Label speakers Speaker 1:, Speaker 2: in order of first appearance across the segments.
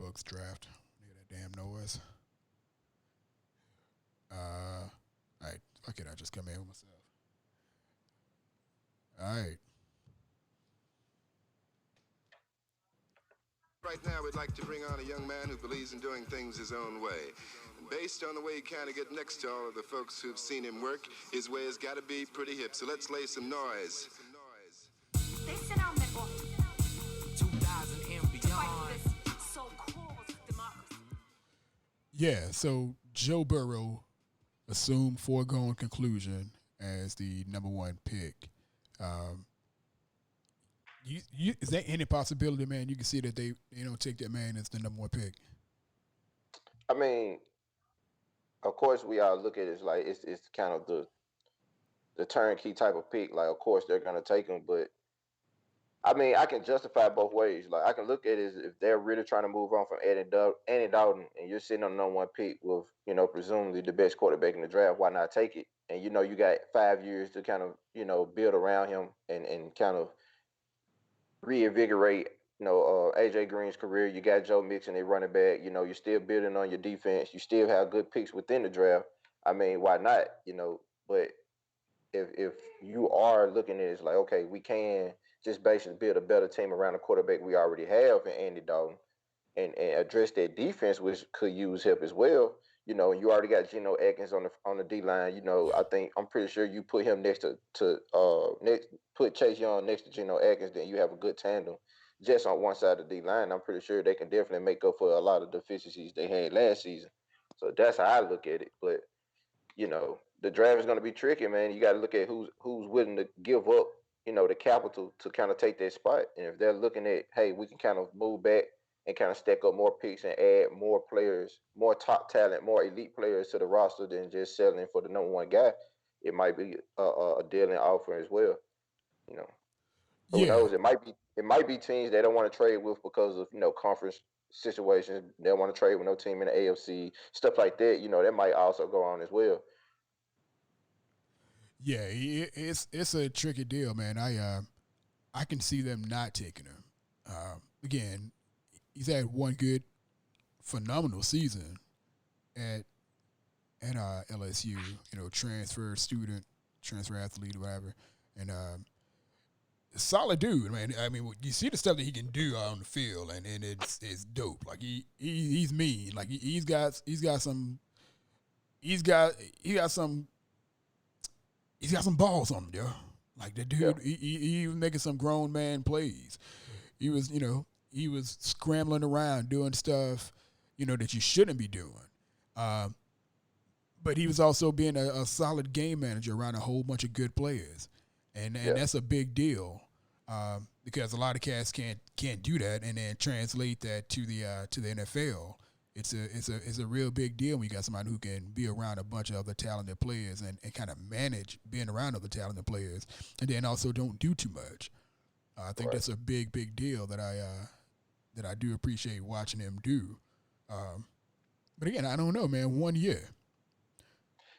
Speaker 1: Bucks draft. Hear that damn noise. All right. Fuck it. I just come in with myself. All right.
Speaker 2: Right now, we'd like to bring on a young man who believes in doing things his own way. And based on the way he kind of get next to all of the folks who've seen him work, his way has got to be pretty hip. So let's lay some noise.
Speaker 3: Listen out, nigga.
Speaker 4: 2000 and
Speaker 3: To fight
Speaker 4: beyond.
Speaker 3: this so-called democracy.
Speaker 1: Yeah. So Joe Burrow assumed foregone conclusion as the number one pick. Um, is there any possibility, man? You can see that they don't take that man as the number one pick.
Speaker 5: I mean, of course, we all look at it as like it's kind of the turnkey type of pick. Like, of course, they're gonna take him, but I mean, I can justify both ways. Like, I can look at it as if they're really trying to move on from Andy Dalton, and you're sitting on the number one pick with, presumably the best quarterback in the draft. Why not take it? And you got 5 years to kind of, build around him and kind of reinvigorate, AJ Green's career. You got Joe Mixon, they running back. You're still building on your defense. You still have good picks within the draft. I mean, why not? But if you are looking at it, it's like, okay, we can just basically build a better team around the quarterback we already have in Andy Dalton, and address that defense, which could use help as well. You already got Geno Atkins on the D line. I'm pretty sure you put him next put Chase Young next to Geno Atkins, then you have a good tandem just on one side of the D line. I'm pretty sure they can definitely make up for a lot of deficiencies they had last season. So that's how I look at it. But the draft is going to be tricky, man. You got to look at who's willing to give up, the capital to kind of take that spot. And if they're looking at, hey, we can kind of move back and kind of stack up more picks and add more players, more top talent, more elite players to the roster than just settling for the number one guy, it might be a deal and offer as well. You know, who
Speaker 1: Yeah.
Speaker 5: knows? It might be teams they don't want to trade with because of conference situations. They don't want to trade with no team in the AFC, stuff like that. That might also go on as well.
Speaker 1: Yeah. It's a tricky deal, man. I can see them not taking him. Again, he's had one good, phenomenal season at LSU. Transfer student, transfer athlete, or whatever, and solid dude, man. I mean, you see the stuff that he can do on the field, and it's dope. Like he's mean. Like he's got he got some he's got some balls on him, yo. Like the
Speaker 5: Yeah,
Speaker 1: dude, he was making some grown man plays. He was scrambling around doing stuff, that you shouldn't be doing. Um, but he was also being a solid game manager around a whole bunch of good players, and
Speaker 5: yeah,
Speaker 1: that's a big deal, because a lot of cats can't do that and then translate that to the NFL. It's a real big deal when you got somebody who can be around a bunch of other talented players and kind of manage being around other talented players, and then also don't do too much. I think
Speaker 5: right.
Speaker 1: that's a big deal that I do appreciate watching him do. Um, but again, I don't know, man. 1 year.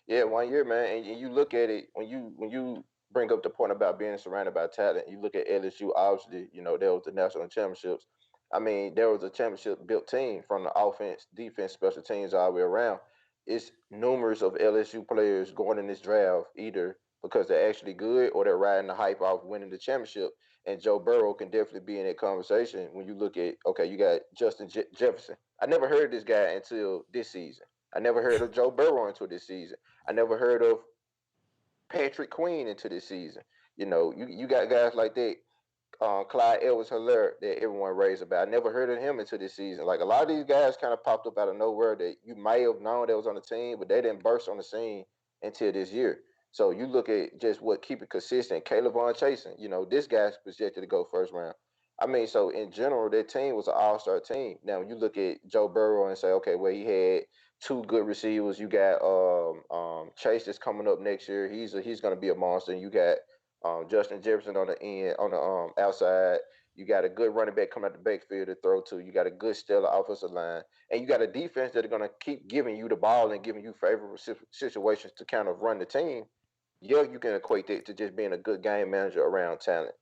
Speaker 5: Yeah, 1 year, man. And you look at it when you bring up the point about being surrounded by talent. You look at LSU. Obviously, there was the national championships. I mean, there was a championship built team from the offense, defense, special teams all the way around. It's numerous of LSU players going in this draft either because they're actually good or they're riding the hype off winning the championship. And Joe Burrow can definitely be in that conversation when you look at, okay, you got Justin Jefferson. I never heard of this guy until this season. I never heard of Joe Burrow until this season. I never heard of Patrick Queen into this season. You got guys like that, Clyde Edwards Hilaire that everyone raised about. I never heard of him until this season. Like a lot of these guys kind of popped up out of nowhere that you may have known that was on the team, but they didn't burst on the scene until this year. So you look at just what keep it consistent. Caleb Von Chasen, this guy's projected to go first round. I mean, so in general, that team was an all-star team. Now you look at Joe Burrow and say, okay, well he had two good receivers. You got Chase that's coming up next year. He's going to be a monster. And you got Justin Jefferson on the end, on the outside. You got a good running back coming out the backfield to throw to. You got a good stellar offensive line, and you got a defense that are going to keep giving you the ball and giving you favorable situations to kind of run the team. Yeah, you can equate that to just being a good game manager around talent.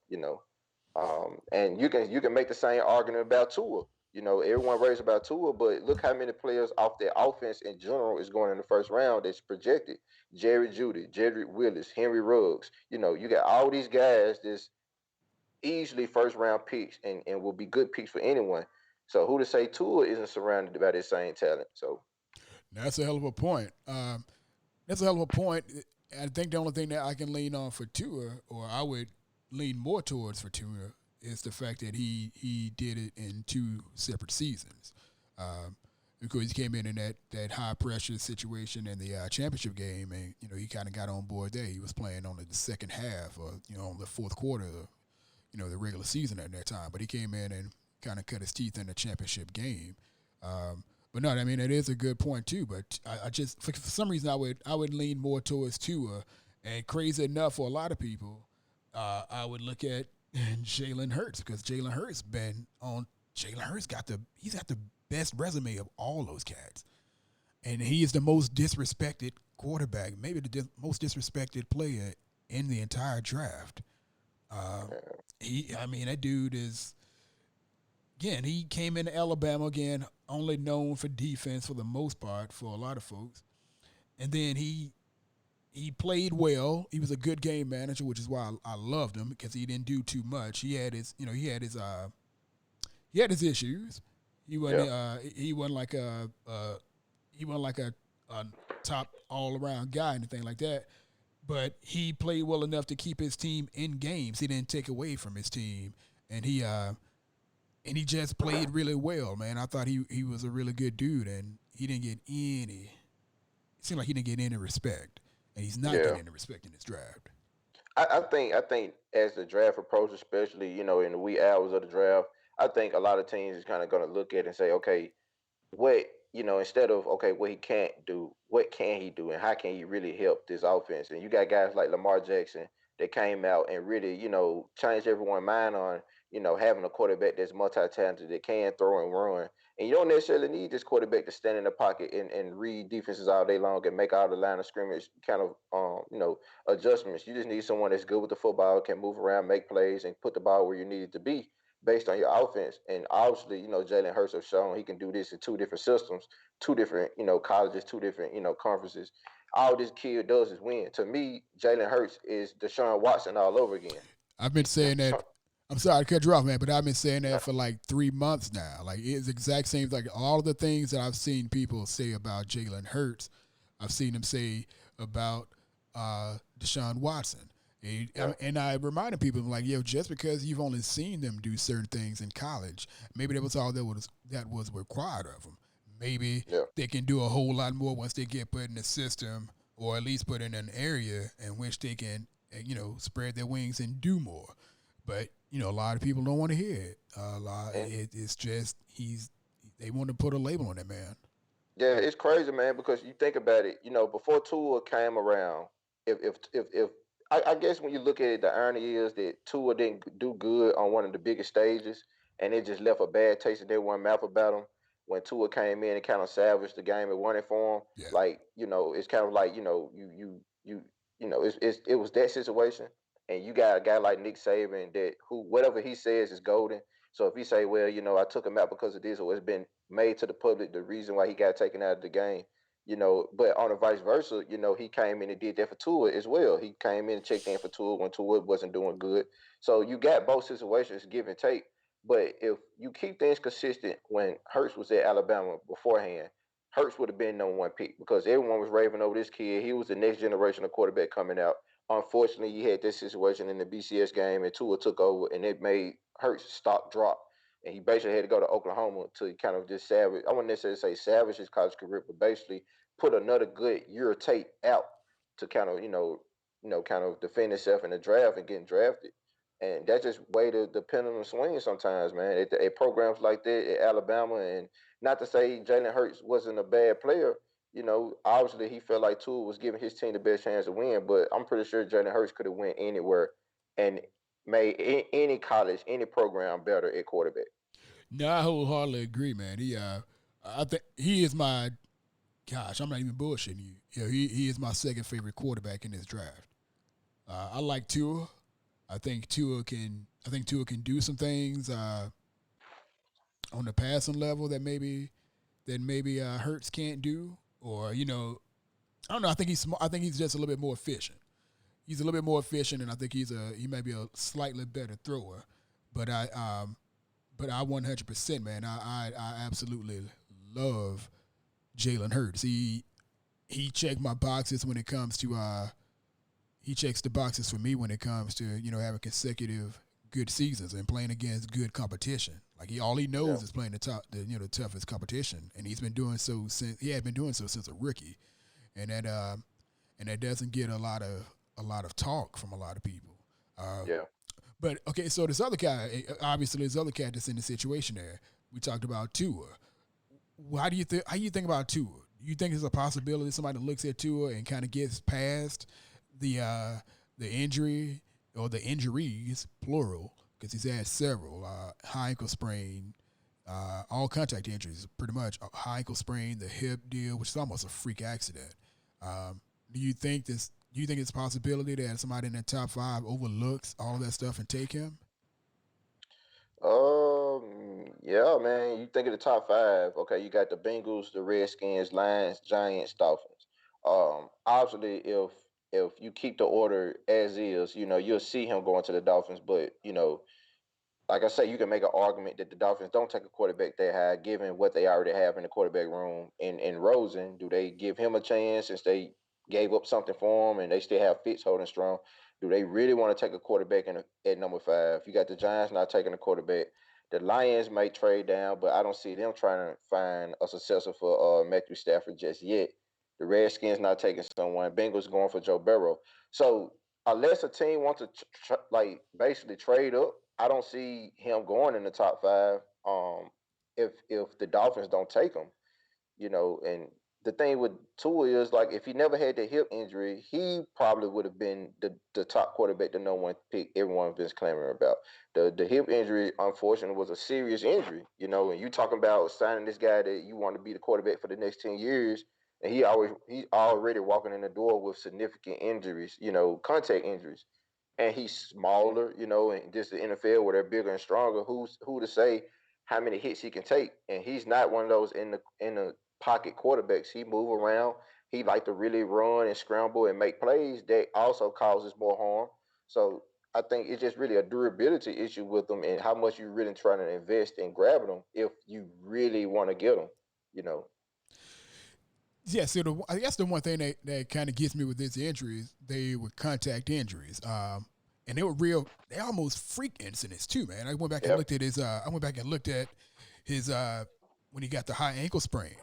Speaker 5: And you can make the same argument about Tua. You know, everyone raves about Tua, but look how many players off their offense in general is going in the first round that's projected. Jerry Judy, Jedrick Willis, Henry Ruggs. You know, you got all these guys that's easily first round picks and will be good picks for anyone. So who to say Tua isn't surrounded by this same talent? So
Speaker 1: That's a hell of a point. That's a hell of a point. I think the only thing that I can lean on for Tua, or I would lean more towards for Tua, is the fact that he did it in two separate seasons. Um, because he came in that high pressure situation in the championship game, and he kind of got on board there. He was playing on the second half, or on the fourth quarter, of, the regular season at that time. But he came in and kind of cut his teeth in the championship game. But no, I mean it is a good point too. But I just for some reason I would lean more towards Tua, and crazy enough for a lot of people, I would look at Jalen Hurts because Jalen Hurts been on. Jalen Hurts he's got the best resume of all those cats, and he is the most disrespected quarterback, maybe the most disrespected player in the entire draft. I mean, that dude is. Again, he came into Alabama again, only known for defense for the most part for a lot of folks. And then he played well. He was a good game manager, which is why I loved him because he didn't do too much. He had his he had his issues. He wasn't like a top all around guy, anything like that. But he played well enough to keep his team in games. He didn't take away from his team, and he just played really well, man. I thought he was a really good dude, and he didn't get any. It seemed like he didn't get any respect, and he's not
Speaker 5: yeah,
Speaker 1: getting any respect in this draft.
Speaker 5: I think as the draft approaches, especially in the wee hours of the draft, I think a lot of teams is kind of going to look at it and say, okay, what instead of okay what he can't do, what can he do and how can he really help this offense? And you got guys like Lamar Jackson that came out and really changed everyone's mind on having a quarterback that's multi-talented that can throw and run. And you don't necessarily need this quarterback to stand in the pocket and read defenses all day long and make all the line of scrimmage kind of adjustments. You just need someone that's good with the football, can move around, make plays, and put the ball where you need it to be based on your offense. And obviously, Jalen Hurts has shown he can do this in two different systems, two different, colleges, two different, conferences. All this kid does is win. To me, Jalen Hurts is Deshaun Watson all over again.
Speaker 1: I've been
Speaker 5: Now,
Speaker 1: saying that. I'm sorry to cut you off, man, but I've been saying that for like 3 months now. Like it's the exact same. Like all of the things that I've seen people say about Jalen Hurts, I've seen them say about Deshaun Watson. And I reminded people like, just because you've only seen them do certain things in college, maybe that was all that was required of them. Maybe
Speaker 5: yeah.
Speaker 1: they can do a whole lot more once they get put in the system, or at least put in an area in which they can, spread their wings and do more. But a lot of people don't want to hear it. It's just they want to put a label on that man.
Speaker 5: Yeah, it's crazy, man, because you think about it, before Tua came around, if I guess when you look at it, the irony is that Tua didn't do good on one of the biggest stages, and it just left a bad taste in everyone's mouth about him. When Tua came in and kind of salvaged the game and won it for him,
Speaker 1: Yeah.
Speaker 5: like it's kind of like it was that situation, and you got a guy like Nick Saban that who whatever he says is golden. So if he say, well, I took him out because of this, or it's been made to the public the reason why he got taken out of the game. But on the vice versa, he came in and did that for Tua as well. He came in and checked in for Tua when Tua wasn't doing good. So you got both situations, give and take. But if you keep things consistent, when Hurts was at Alabama beforehand, Hurts would have been number one pick because everyone was raving over this kid. He was the next generation of quarterback coming out. Unfortunately, you had this situation in the BCS game, and Tua took over, and it made Hurts' stock drop. And he basically had to go to Oklahoma to kind of just savage. I wouldn't necessarily say savage his college career, but basically put another good year of tape out to kind of kind of defend himself in the draft and getting drafted. And that's just way the pendulum swings sometimes, man. At programs like that at Alabama, and not to say Jalen Hurts wasn't a bad player. Obviously he felt like Tua was giving his team the best chance to win, but I'm pretty sure Jalen Hurts could have went anywhere and made any college, any program better at quarterback.
Speaker 1: No, I wholeheartedly agree, man. I think he is my. Gosh, I'm not even bullshitting you. He is my second favorite quarterback in this draft. I like Tua. I think Tua can do some things. on the passing level that maybe Hurts can't do, or I don't know. I think he's smart. I think he's just a little bit more efficient. He's a little bit more efficient, and I think he may be a slightly better thrower. But I 100%, man. I absolutely love Jalen Hurts. He checked my boxes when it comes to he checks the boxes for me when it comes to having consecutive good seasons and playing against good competition. Like all he knows
Speaker 5: Yeah.
Speaker 1: is playing the toughest competition, and he's been doing so since he had been doing so since a rookie, and that doesn't get a lot of talk from a lot of people. Uh,
Speaker 5: Yeah.
Speaker 1: but okay, so this other guy, obviously, this other cat that's in the situation there. We talked about Tua. How do you think about Tua? Do you think there's a possibility somebody looks at Tua and kind of gets past the uh, the injury or the injuries, plural, because he's had several high ankle sprain, all contact injuries, pretty much a high ankle sprain, the hip deal, which is almost a freak accident. Um, do you think this? Do you think it's a possibility that somebody in the top five overlooks all of that stuff and take him?
Speaker 5: Yeah, man. You think of the top five? Okay, you got the Bengals, the Redskins, Lions, Giants, Dolphins. Obviously, if you keep the order as is, you'll see him going to the Dolphins. But like I say, you can make an argument that the Dolphins don't take a quarterback that high, given what they already have in the quarterback room. In Rosen, do they give him a chance since they gave up something for him and they still have Fitz holding strong? Do they really want to take a quarterback at number five? You got the Giants not taking a quarterback. The Lions might trade down, but I don't see them trying to find a successor for Matthew Stafford just yet. The Redskins not taking someone. Bengals going for Joe Burrow. So unless a team wants to like basically trade up, I don't see him going in the top five. If the Dolphins don't take him, and the thing with Tua is like if he never had the hip injury, he probably would have been the top quarterback that no one picked. Everyone been clamoring about. The hip injury, unfortunately, was a serious injury. And you talking about signing this guy that you want to be the quarterback for the next 10 years, and he's already walking in the door with significant injuries. Contact injuries, and he's smaller. And just the NFL where they're bigger and stronger. Who to say how many hits he can take? And he's not one of those in the pocket quarterbacks. He move around. He like to really run and scramble and make plays that also causes more harm. So I think it's just really a durability issue with them and how much you really trying to invest in grabbing them if you really want to get them. You know.
Speaker 1: Yeah, so I guess the one thing that kind of gets me with this injuries, they were contact injuries, and they were real. They almost freak incidents too, man. I went back and
Speaker 5: Yep.
Speaker 1: looked at his. I went back and looked at his when he got the high ankle sprain.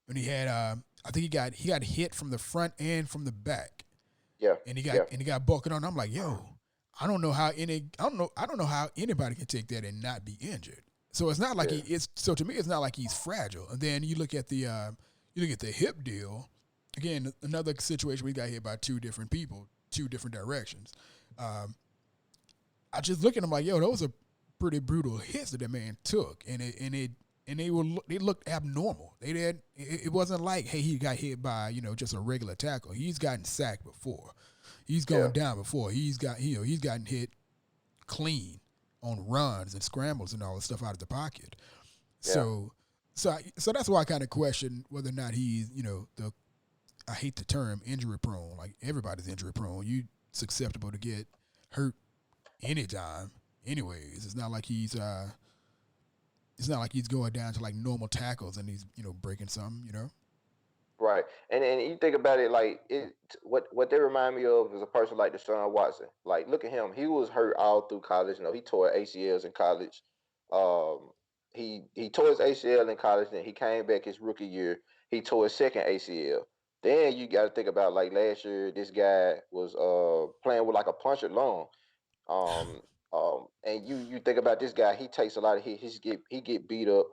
Speaker 1: When he had, I think he got hit from the front and from the back,
Speaker 5: Yeah.
Speaker 1: and he got
Speaker 5: Yeah.
Speaker 1: and he got buckled on. I'm like, yo, I don't know how anybody can take that and not be injured. So it's not like
Speaker 5: Yeah.
Speaker 1: so to me it's not like he's fragile. And then you look at the hip deal. Again, another situation we got hit by two different people, two different directions. Um, I just look at him like, yo, those are pretty brutal hits that man took, and they looked abnormal. They did. It wasn't like, hey, he got hit by just a regular tackle. He's gotten sacked before. He's
Speaker 5: Yeah.
Speaker 1: gone down before. He's gotten hit clean on runs and scrambles and all the stuff out of the pocket.
Speaker 5: Yeah.
Speaker 1: So that's why I kind of question whether or not he's the I hate the term injury prone. Like everybody's injury prone. You susceptible to get hurt anytime. Anyways, it's not like he's going down to like normal tackles and he's breaking something.
Speaker 5: Right, and you think about it like what they remind me of is a person like Deshaun Watson. Like, look at him; he was hurt all through college. He tore ACLs in college. Um, he tore his ACL in college, and he came back his rookie year. He tore his second ACL. Then you got to think about like last year, this guy was playing with like a punctured lung. Um, and you think about this guy, he takes a lot of hits. He get beat up.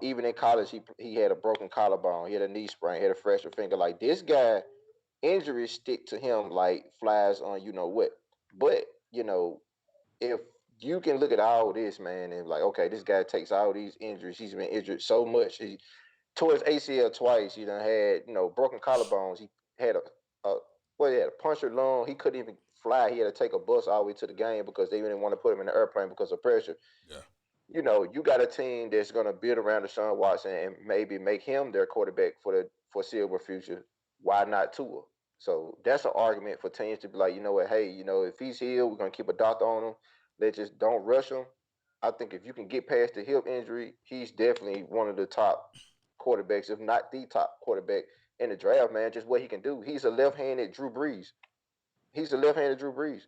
Speaker 5: Even in college, he had a broken collarbone. He had a knee sprain. He had a fractured finger. Like this guy, injuries stick to him like flies on you know what. But if you can look at all this, man, and like, okay, this guy takes all these injuries. He's been injured so much. He tore his ACL twice. He done had broken collarbones. He had he had a punctured lung. He couldn't even fly. He had to take a bus all the way to the game because they didn't want to put him in the airplane because of pressure.
Speaker 1: Yeah.
Speaker 5: you got a team that's going to build around Deshaun Watson and maybe make him their quarterback for the foreseeable future. Why not Tua? So that's an argument for teams to be like, you know what, hey, if he's healed, we're going to keep a doctor on him. Let's just don't rush him. I think if you can get past the hip injury, he's definitely one of the top quarterbacks, if not the top quarterback in the draft, man. Just what he can do. He's a left-handed Drew Brees. He's the left-handed Drew Brees,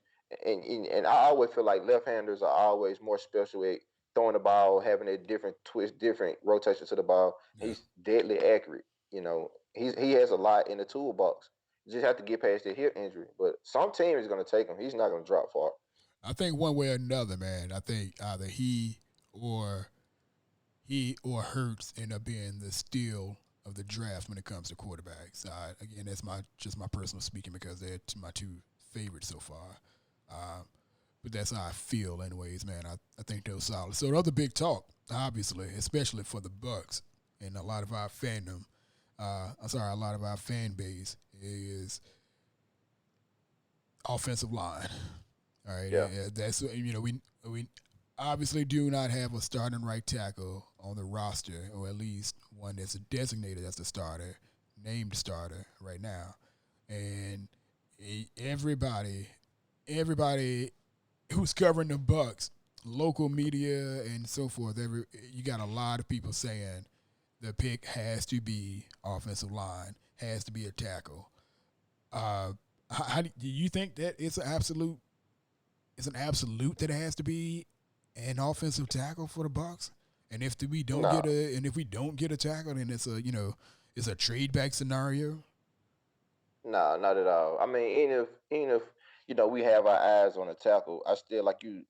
Speaker 5: and I always feel like left-handers are always more special at throwing the ball, having a different twist, different rotation to the ball.
Speaker 1: Yeah.
Speaker 5: He's deadly accurate. He has a lot in the toolbox. You just have to get past the hip injury. But some team is going to take him. He's not going to drop far.
Speaker 1: I think one way or another, man. I think either or he or Hurts end up being the steal of the draft when it comes to quarterbacks. Again, that's my personal speaking because they're my two favorites so far. Uh, but that's how I feel, anyways, man. I think they're solid. So the other big talk, obviously, especially for the Bucks and a lot of our fandom, a lot of our fan base is offensive line. All right,
Speaker 5: Yeah.
Speaker 1: that's we obviously do not have a starting right tackle on the roster, or at least one that's designated as the starter, named starter right now, and everybody who's covering the Bucks, local media and so forth. You got a lot of people saying the pick has to be offensive line, has to be a tackle. How do you think that it's an absolute? It's an absolute that it has to be an offensive tackle for the Bucks. And
Speaker 5: Nah.
Speaker 1: if we don't get a tackle, then it's a trade back scenario.
Speaker 5: No, not at all. I mean, even if we have our eyes on a tackle, I still like you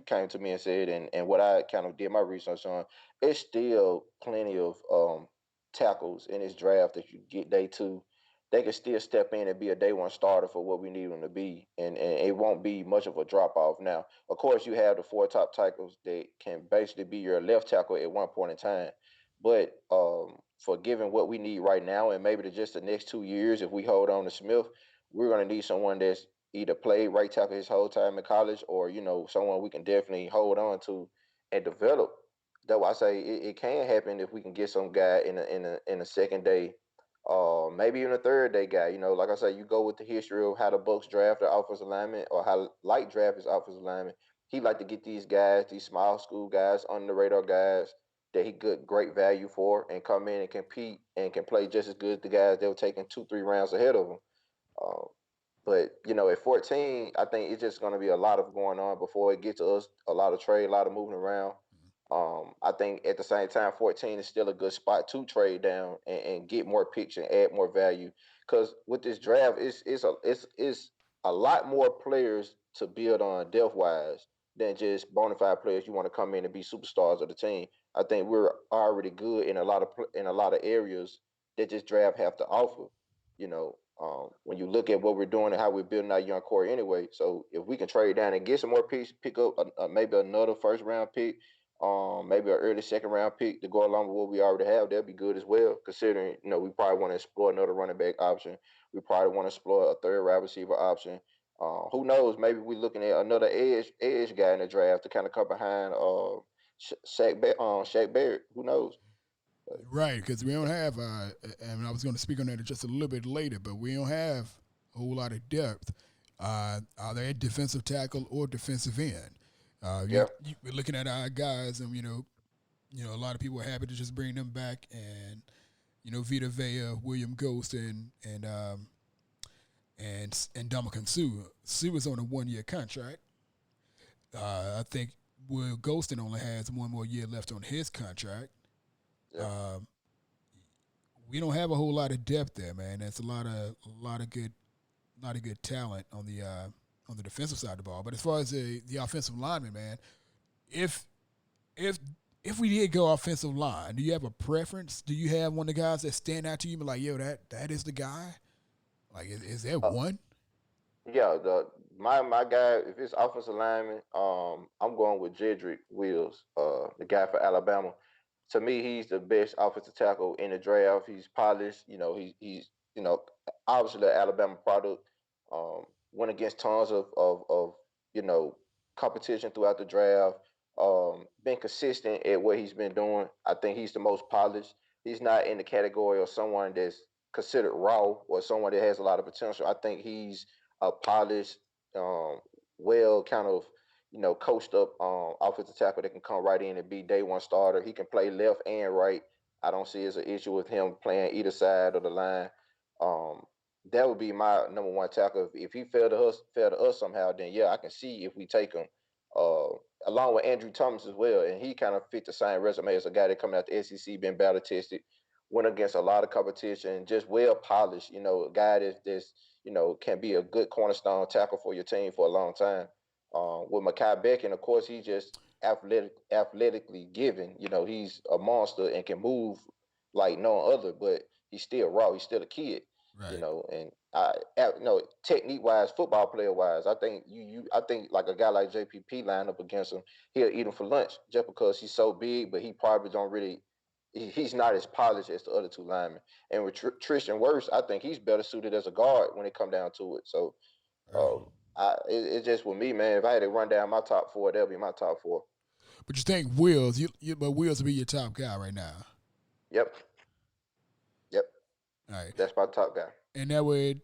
Speaker 5: came to me and said, and what I kind of did my research on, it's still plenty of tackles in this draft that you get day two. They can still step in and be a day one starter for what we need them to be, and it won't be much of a drop off. Now, of course, you have the four top tackles that can basically be your left tackle at one point in time. But for given what we need right now, and maybe just the next 2 years, if we hold on to Smith, we're going to need someone that's either played right tackle his whole time in college, or someone we can definitely hold on to and develop. Though I say it can happen if we can get some guy in a second day, maybe even a third day guy. Like I say, you go with the history of how the Bucks draft their offensive lineman, or how Light draft his offensive lineman. He like to get these guys, these small school guys, on the radar guys that he good great value for, and come in and compete and can play just as good as the guys that were taking 2 3 rounds ahead of him. Um, but at 14, I think it's just going to be a lot of going on before it gets to us. A lot of trade, a lot of moving around. I think at the same time, 14 is still a good spot to trade down and get more picks and add more value. Because with this draft, it's a lot more players to build on depth wise than just bona fide players you want to come in and be superstars of the team. I think we're already good in in a lot of areas that this draft have to offer. When you look at what we're doing and how we're building our young core anyway. So if we can trade down and get some more picks, pick up maybe another first round pick, maybe an early second round pick to go along with what we already have, that'd be good as well. Considering we probably want to explore another running back option, we probably want to explore a third wide receiver option. Who knows? Maybe we're looking at another edge guy in the draft to kind of come behind Shaq Barrett. Who knows? But,
Speaker 1: Right, because we don't have. And I was going to speak on that just a little bit later, but we don't have a whole lot of depth. Either at defensive tackle or defensive end.
Speaker 5: yeah,
Speaker 1: We're looking at our guys, and a lot of people are happy to just bring them back, and Vita Vea, William Ghost, and Dominican Sue. Sue is on a 1 year contract. I think Will Ghostin only has one more year left on his contract.
Speaker 5: yeah.
Speaker 1: Um, we don't have a whole lot of depth there, man. That's a lot of good talent on the defensive side of the ball. But as far as the offensive lineman, man, if if if we did go offensive line, do you have a preference? Do you have one of the guys that stand out to you, like, yo, that is the guy? Like, is there
Speaker 5: Uh,
Speaker 1: one?
Speaker 5: Yeah, my guy, if it's offensive lineman, I'm going with Jedrick Wills, the guy for Alabama. To me, he's the best offensive tackle in the draft. He's polished. He's you know obviously the Alabama product. Went against tons of you know competition throughout the draft. been consistent at what he's been doing. I think he's the most polished. He's not in the category of someone that's considered raw or someone that has a lot of potential. I think he's a polished, um, well, kind of, coached up offensive tackle that can come right in and be day one starter. He can play left and right. I don't see as an issue with him playing either side of the line. Um, that would be my number one tackle. If he failed to us somehow, then yeah, I can see if we take him. Uh, Along with Andrew Thomas as well, and he kind of fit the same resume as a guy that coming out the SEC, been battle tested, went against a lot of competition, just well polished. A guy that's can be a good cornerstone tackle for your team for a long time. With Makai Becton, of course, he's just athletically given. He's a monster and can move like no other, but he's still raw. He's still a kid.
Speaker 1: Right.
Speaker 5: And technique wise, football player wise, I think like a guy like JPP line up against him, he'll eat him for lunch just because he's so big, but he probably don't really. He's not as polished as the other two linemen. And with Tristan Wirfs, I think he's better suited as a guard when it come down to it. So,
Speaker 1: Right.
Speaker 5: it's just with me, man. If I had to run down my top four, that'll be my top four.
Speaker 1: But you think Wills, but Wills will be your top guy right now.
Speaker 5: Yep, yep,
Speaker 1: All right.
Speaker 5: that's my top guy.
Speaker 1: And that would,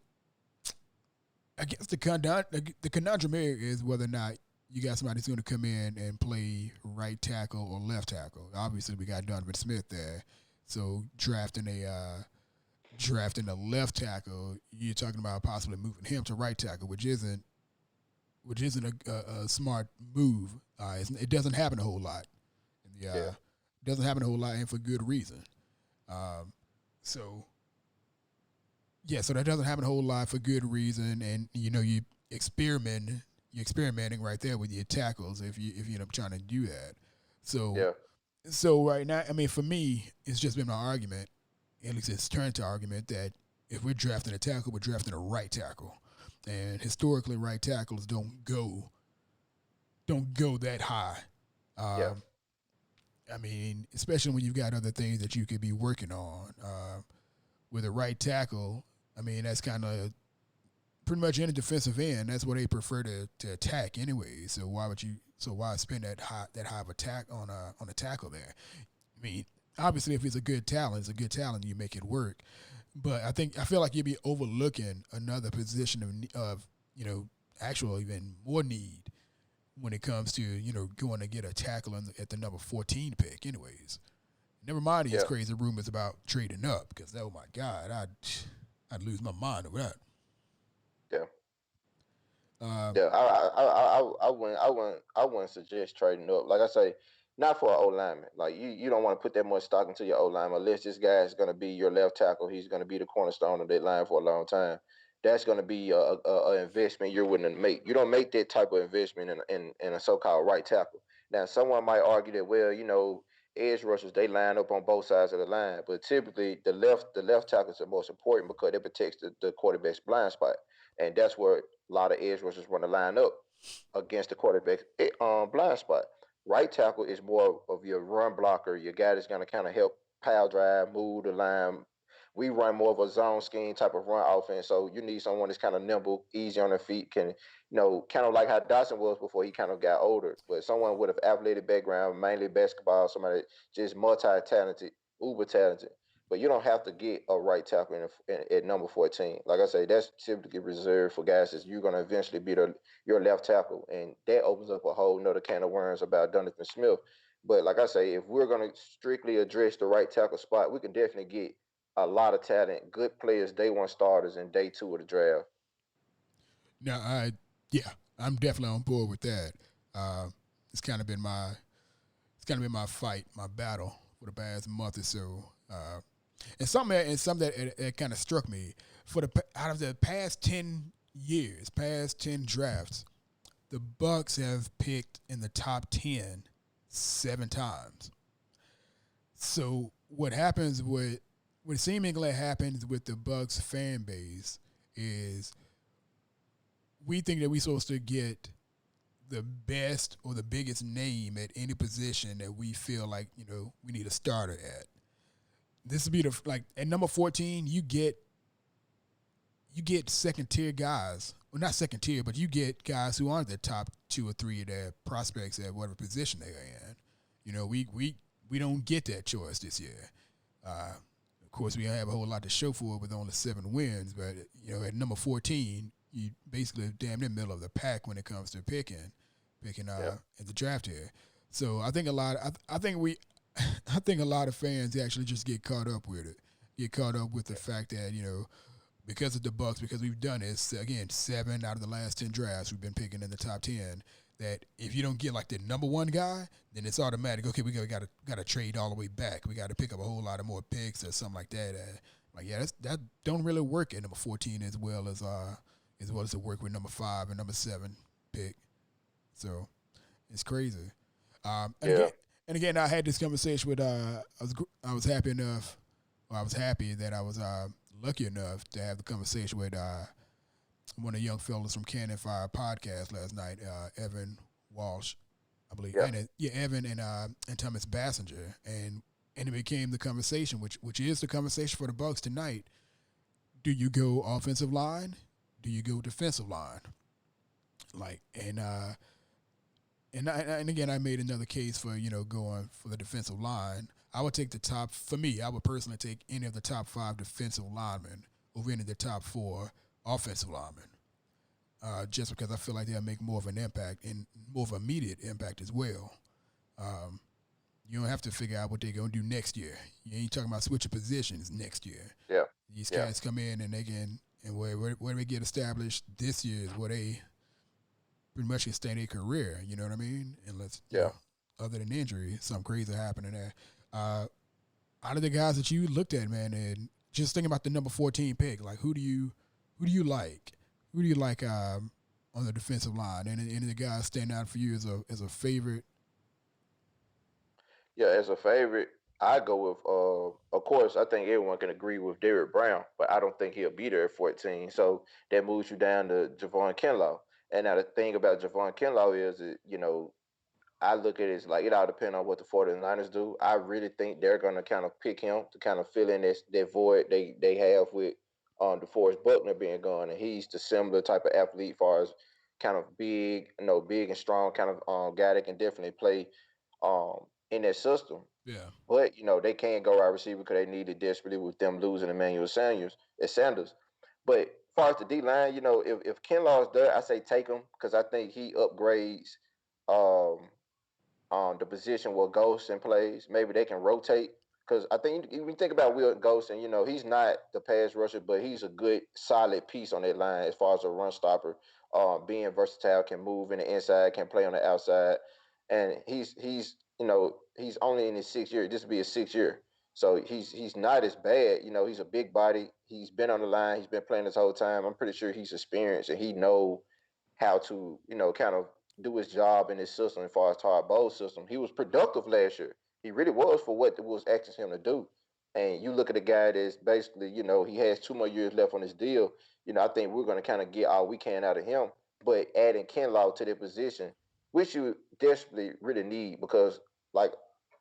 Speaker 1: I guess the conundrum here is whether or not you got somebody who's going to come in and play right tackle or left tackle. Obviously, we got Donovan Smith there, so drafting a left tackle, you're talking about possibly moving him to right tackle, which isn't a smart move. It doesn't happen a whole lot.
Speaker 5: Yeah.
Speaker 1: It doesn't happen a whole lot, and for good reason. So that doesn't happen a whole lot for good reason, and you experimenting right there with your tackles if you end up trying to do that. So
Speaker 5: Yeah.
Speaker 1: so right now, I mean, for me, it's just been my argument, at least it's turned to argument that if we're drafting a tackle, we're drafting a right tackle, and historically, right tackles don't go that high.
Speaker 5: Yeah.
Speaker 1: I mean, especially when you've got other things that you could be working on. With a right tackle, I mean, that's kind of pretty much any defensive end. That's what they prefer to attack anyway. So why spend that high of attack on a tackle there? I mean, obviously, if it's a good talent, you make it work. But I feel like you'd be overlooking another position of actual even more need when it comes to going to get a tackle at the number 14 pick. Anyways, never mind these crazy rumors about trading up, because oh my God, I'd lose my mind over that.
Speaker 5: Yeah.
Speaker 1: Um,
Speaker 5: Yeah, I wouldn't suggest trading up. Like I say, not for an O lineman. Like you don't want to put that much stock into your O lineman unless this guy is going to be your left tackle. He's going to be the cornerstone of that line for a long time. That's going to be a investment you're willing to make. You don't make that type of investment in a so-called right tackle. Now, someone might argue that, well, edge rushers, they line up on both sides of the line, but typically the left tackle is the most important because it protects the quarterback's blind spot, and that's where a lot of edge rushers want to line up against the quarterback's blind spot. Right tackle is more of your run blocker, your guy that's going to kind of help pile drive, move the line. We run more of a zone scheme type of run offense, so you need someone that's kind of nimble, easy on their feet, can kind of like how Dawson was before he kind of got older. But someone with an athletic background, mainly basketball, somebody just multi-talented, uber talented. But you don't have to get a right tackle at number 14. Like I say, that's typically reserved for guys that you're going to eventually be your left tackle. And that opens up a whole nother can of worms about Donovan Smith. But like I say, if we're going to strictly address the right tackle spot, we can definitely get a lot of talent, good players, day one starters, and day two of the draft.
Speaker 1: now, I'm definitely on board with that. Uh, it's kind of been my fight, my battle for the past month or so. And something that kind of struck me out of the past 10 years, past 10 drafts, the Bucks have picked in the top 10 7 times. So what seemingly happens with the Bucks fan base is we think that we're supposed to get the best or the biggest name at any position that we feel like we need a starter at. This would be at number 14. You get second tier guys well, not second tier, but you get guys who aren't the top 2 or 3 of their prospects at whatever position they are in. You know, we don't get that choice this year. Of course, we don't have a whole lot to show for it with only 7 wins, but you know, at number 14, you basically damn near middle of the pack when it comes to picking at the draft here. So I think I think a lot of fans actually just get caught up with it. Get caught up with the fact that, you know, because of the Bucks, because we've done this again, 7 out of the last 10 drafts we've been picking in the top 10. That if you don't get like the number 1 guy, then it's automatic. Okay, we got to trade all the way back. We got to pick up a whole lot of more picks or something like that. Like that don't really work at number 14 as well as it work with number 5 and number 7 pick. So it's crazy. And again, I had this conversation with I was happy that I was lucky enough to have the conversation with one of the young fellas from Cannon Fire podcast last night, Evan Walsh, I believe.
Speaker 5: Yeah.
Speaker 1: Evan and Thomas Bassinger, and it became the conversation, which is the conversation for the Bucks tonight. Do you go offensive line? Do you go defensive line? And again, I made another case for, you know, going for the defensive line. I would take I would personally take any of the top 5 defensive linemen over any of the top 4 offensive linemen, just because I feel like they'll make more of an impact and more of an immediate impact as well. You don't have to figure out what they're going to do next year. You ain't talking about switching positions next year.
Speaker 5: Yeah.
Speaker 1: These guys come in and they can, and where they get established this year is where they pretty much can stay in their career, you know what I mean? Unless, you know, other than injury, something crazy happening there. Out of the guys that you looked at, man, and just thinking about the number 14 pick, like who do you like? Who do you like on the defensive line? And any of the guys stand out for you as a favorite?
Speaker 5: Yeah, as a favorite, I go with of course I think everyone can agree with Derrick Brown, but I don't think he'll be there at 14. So that moves you down to Javon Kinlaw. And now the thing about Javon Kinlaw is that, you know, I look at it as like it all depends on what the 49ers do. I really think they're gonna kind of pick him to kind of fill in that void they have with DeForest Buckner being gone, and he's the similar type of athlete, far as kind of big, you know, big and strong kind of guy that can definitely play in that system.
Speaker 1: Yeah.
Speaker 5: But you know they can't go wide receiver because they need it desperately with them losing Emmanuel Sanders. But as far as the D line, you know, if Kinlaw is there, I say take him because I think he upgrades um, the position where Golston plays. Maybe they can rotate because I think when you think about Will Golston, you know, he's not the pass rusher, but he's a good solid piece on that line as far as a run stopper. Being versatile, can move in the inside, can play on the outside, and he's you know he's only in his 6th year. This will be his 6th year, so he's not as bad. You know, he's a big body. He's been on the line. He's been playing this whole time. I'm pretty sure he's experienced and he know how to, you know, kind of do his job in his system as far as Todd Bowles' system. He was productive last year. He really was for what it was asking him to do. And you look at a guy that's basically, you know, he has 2 more years left on his deal. You know, I think we're going to kind of get all we can out of him. But adding Kinlaw to their position, which you desperately really need, because, like,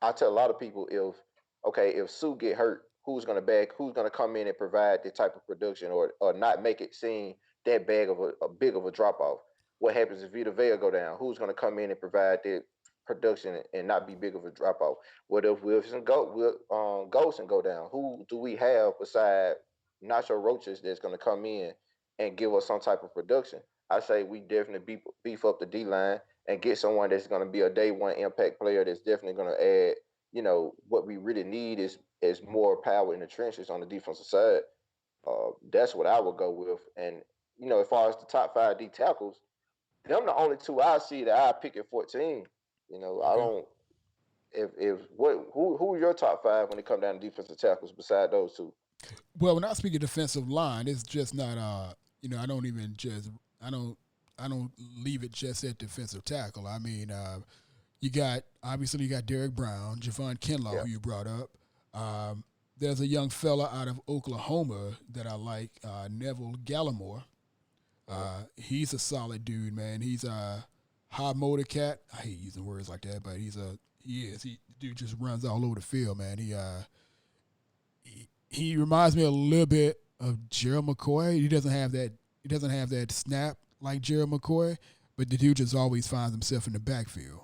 Speaker 5: I tell a lot of people, if Sue get hurt, who's going to come in and provide the type of production or not make it seem that big of a drop off? What happens if Vita Vea go down? Who's going to come in and provide that production and not be big of a drop off? What if Wilson Golson go down? Who do we have beside Nacho Roaches that's going to come in and give us some type of production? I say we definitely beef up the D line and get someone that's going to be a day one impact player that's definitely going to add. You know, what we really need is more power in the trenches on the defensive side. That's what I would go with. And you know, as far as the top 5 D tackles, them the only 2 I see that I pick at 14. You know, I don't. Who are your top 5 when it come down to defensive tackles beside those 2?
Speaker 1: Well, when I speak of defensive line, it's just not you know, I don't leave it just at defensive tackle. I mean, you got Derrick Brown, Javon Kinlaw, who you brought up. There's a young fella out of Oklahoma that I like, Neville Gallimore. He's a solid dude, man. He's a high motor cat. I hate using words like that, but the dude just runs all over the field, man. He reminds me a little bit of Gerald McCoy. He doesn't have that he doesn't have that snap like Gerald McCoy, but the dude just always finds himself in the backfield.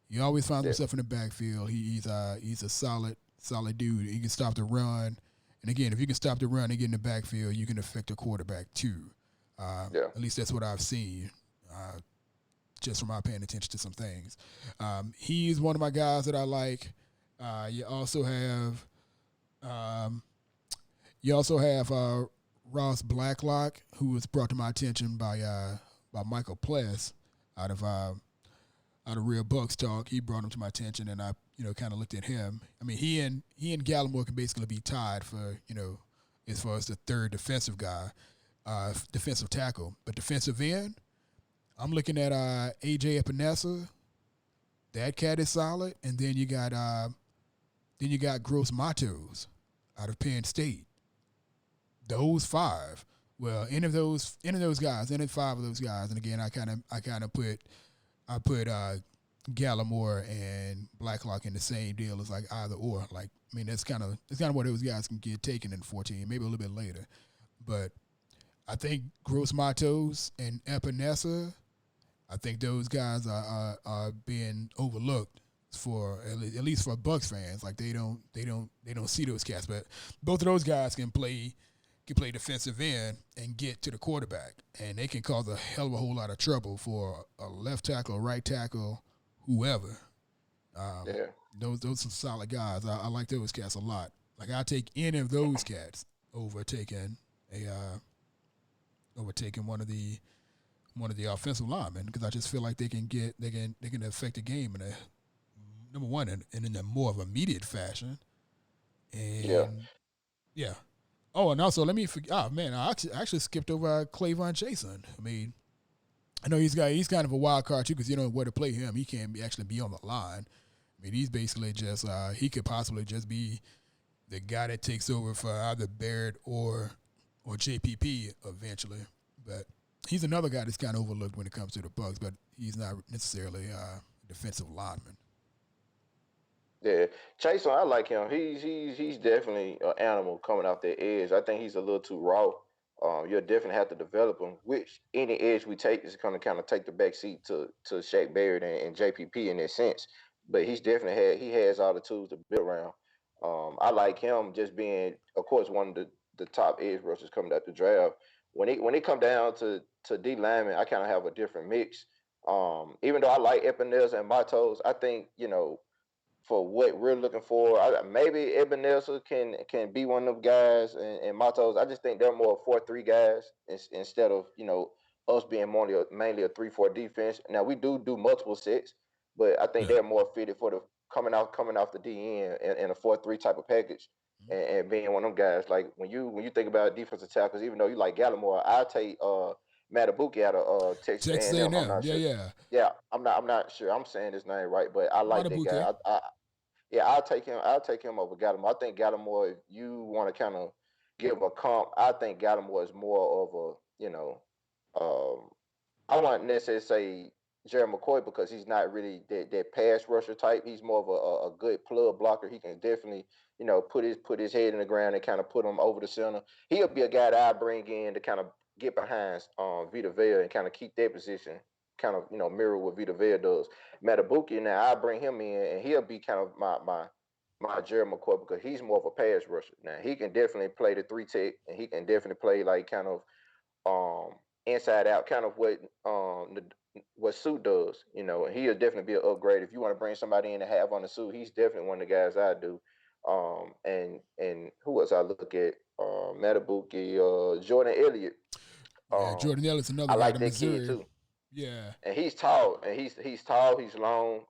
Speaker 1: He always finds
Speaker 5: Yeah,
Speaker 1: himself in the backfield. He's a solid dude. He can stop the run, and again, if you can stop the run and get in the backfield, you can affect the quarterback too.
Speaker 5: yeah,
Speaker 1: At least that's what I've seen. Just from my paying attention to some things. He's one of my guys that I like. You also have um, Ross Blacklock, who was brought to my attention by Michael Pless out of Real Bucks Talk. He brought him to my attention, and I kind of looked at him. I mean, he and Gallimore can basically be tied for as far as the third defensive guy, defensive tackle, but defensive end. I'm looking at AJ Epinesa. That cat is solid, and then you got Gross Matos out of Penn State. Those five. Well, any of those guys, any five of those guys, and again, I put Gallimore and Blacklock in the same deal as like either or. Like, I mean, that's kind of where those guys can get taken in 14, maybe a little bit later. But I think Gross Matos and Epinesa, I think those guys are being overlooked for at least for Bucks fans. Like they don't see those cats, but both of those guys can play defensive end and get to the quarterback, and they can cause a hell of a whole lot of trouble for a left tackle, right tackle, whoever. Um,
Speaker 5: yeah.
Speaker 1: those are solid guys. I like those cats a lot. Like I take any of those cats over taking one of the offensive linemen because I just feel like they can affect the game in a number one and in a more of immediate fashion.
Speaker 5: Yeah.
Speaker 1: And yeah. Oh, and also let me forget. Oh man, I actually skipped over Clavon Jason. I mean, I know he's kind of a wild card too because you know where to play him. He can't actually be on the line. I mean, he's basically just he could possibly just be the guy that takes over for either Barrett or JPP eventually. But he's another guy that's kind of overlooked when it comes to the Bucks, but he's not necessarily a defensive lineman.
Speaker 5: Yeah, Chase, I like him. He's definitely an animal coming off that edge. I think he's a little too raw. You'll definitely have to develop him. Which any edge we take is going to kind of take the back seat to Shaq Barrett and JPP in that sense. But he has all the tools to build around. I like him just being, of course, one of the top edge rushers coming out the draft. When it come down to D lineman, I kind of have a different mix. Even though I like Epinez and Matos, I think for what we're looking for. Maybe Ebenezer can be one of them guys, and Matos. I just think they're more 4-3 guys instead of us being mainly a 3-4 defense. Now we do multiple sets, but I think
Speaker 1: Yeah.
Speaker 5: they're more fitted for the coming off the DN in a 4-3 type of package. And being one of them guys, like when you think about defensive tackles, even though you like Gallimore, I take Matabuki out of Texas
Speaker 1: Texas
Speaker 5: A&M. I'm
Speaker 1: A&M.
Speaker 5: not
Speaker 1: Yeah,
Speaker 5: sure.
Speaker 1: yeah.
Speaker 5: Yeah, I'm not sure. I'm saying his name right, but I like that
Speaker 1: Matabuke.
Speaker 5: guy. Yeah, I'll take him. I'll take him over Gallimore. I think Gallimore, if you want to kind of give a comp, I think Gallimore is more of um, I wouldn't necessarily say Jerry McCoy because he's not really that pass rusher type. He's more of a good plug blocker. He can definitely, put his head in the ground and kind of put him over the center. He'll be a guy that I bring in to kind of get behind Vita Vea and kind of keep that position, kind of mirror what Vita Vea does. Matabuki now I bring him in and he'll be kind of my Jerry McCoy because he's more of a pass rusher. Now he can definitely play the three tech and he can definitely play like kind of um inside out, kind of what Suit does. And he'll definitely be an upgrade. If you want to bring somebody in to have on the Suit, he's definitely one of the guys I do. And who else I look at? Matabuki, Jordan Elliott.
Speaker 1: Yeah,
Speaker 5: Um,
Speaker 1: Jordan Ellis,
Speaker 5: I
Speaker 1: another guy
Speaker 5: like
Speaker 1: to
Speaker 5: that kid
Speaker 1: Missouri.
Speaker 5: too.
Speaker 1: Yeah,
Speaker 5: And he's tall, and he's tall. He's long.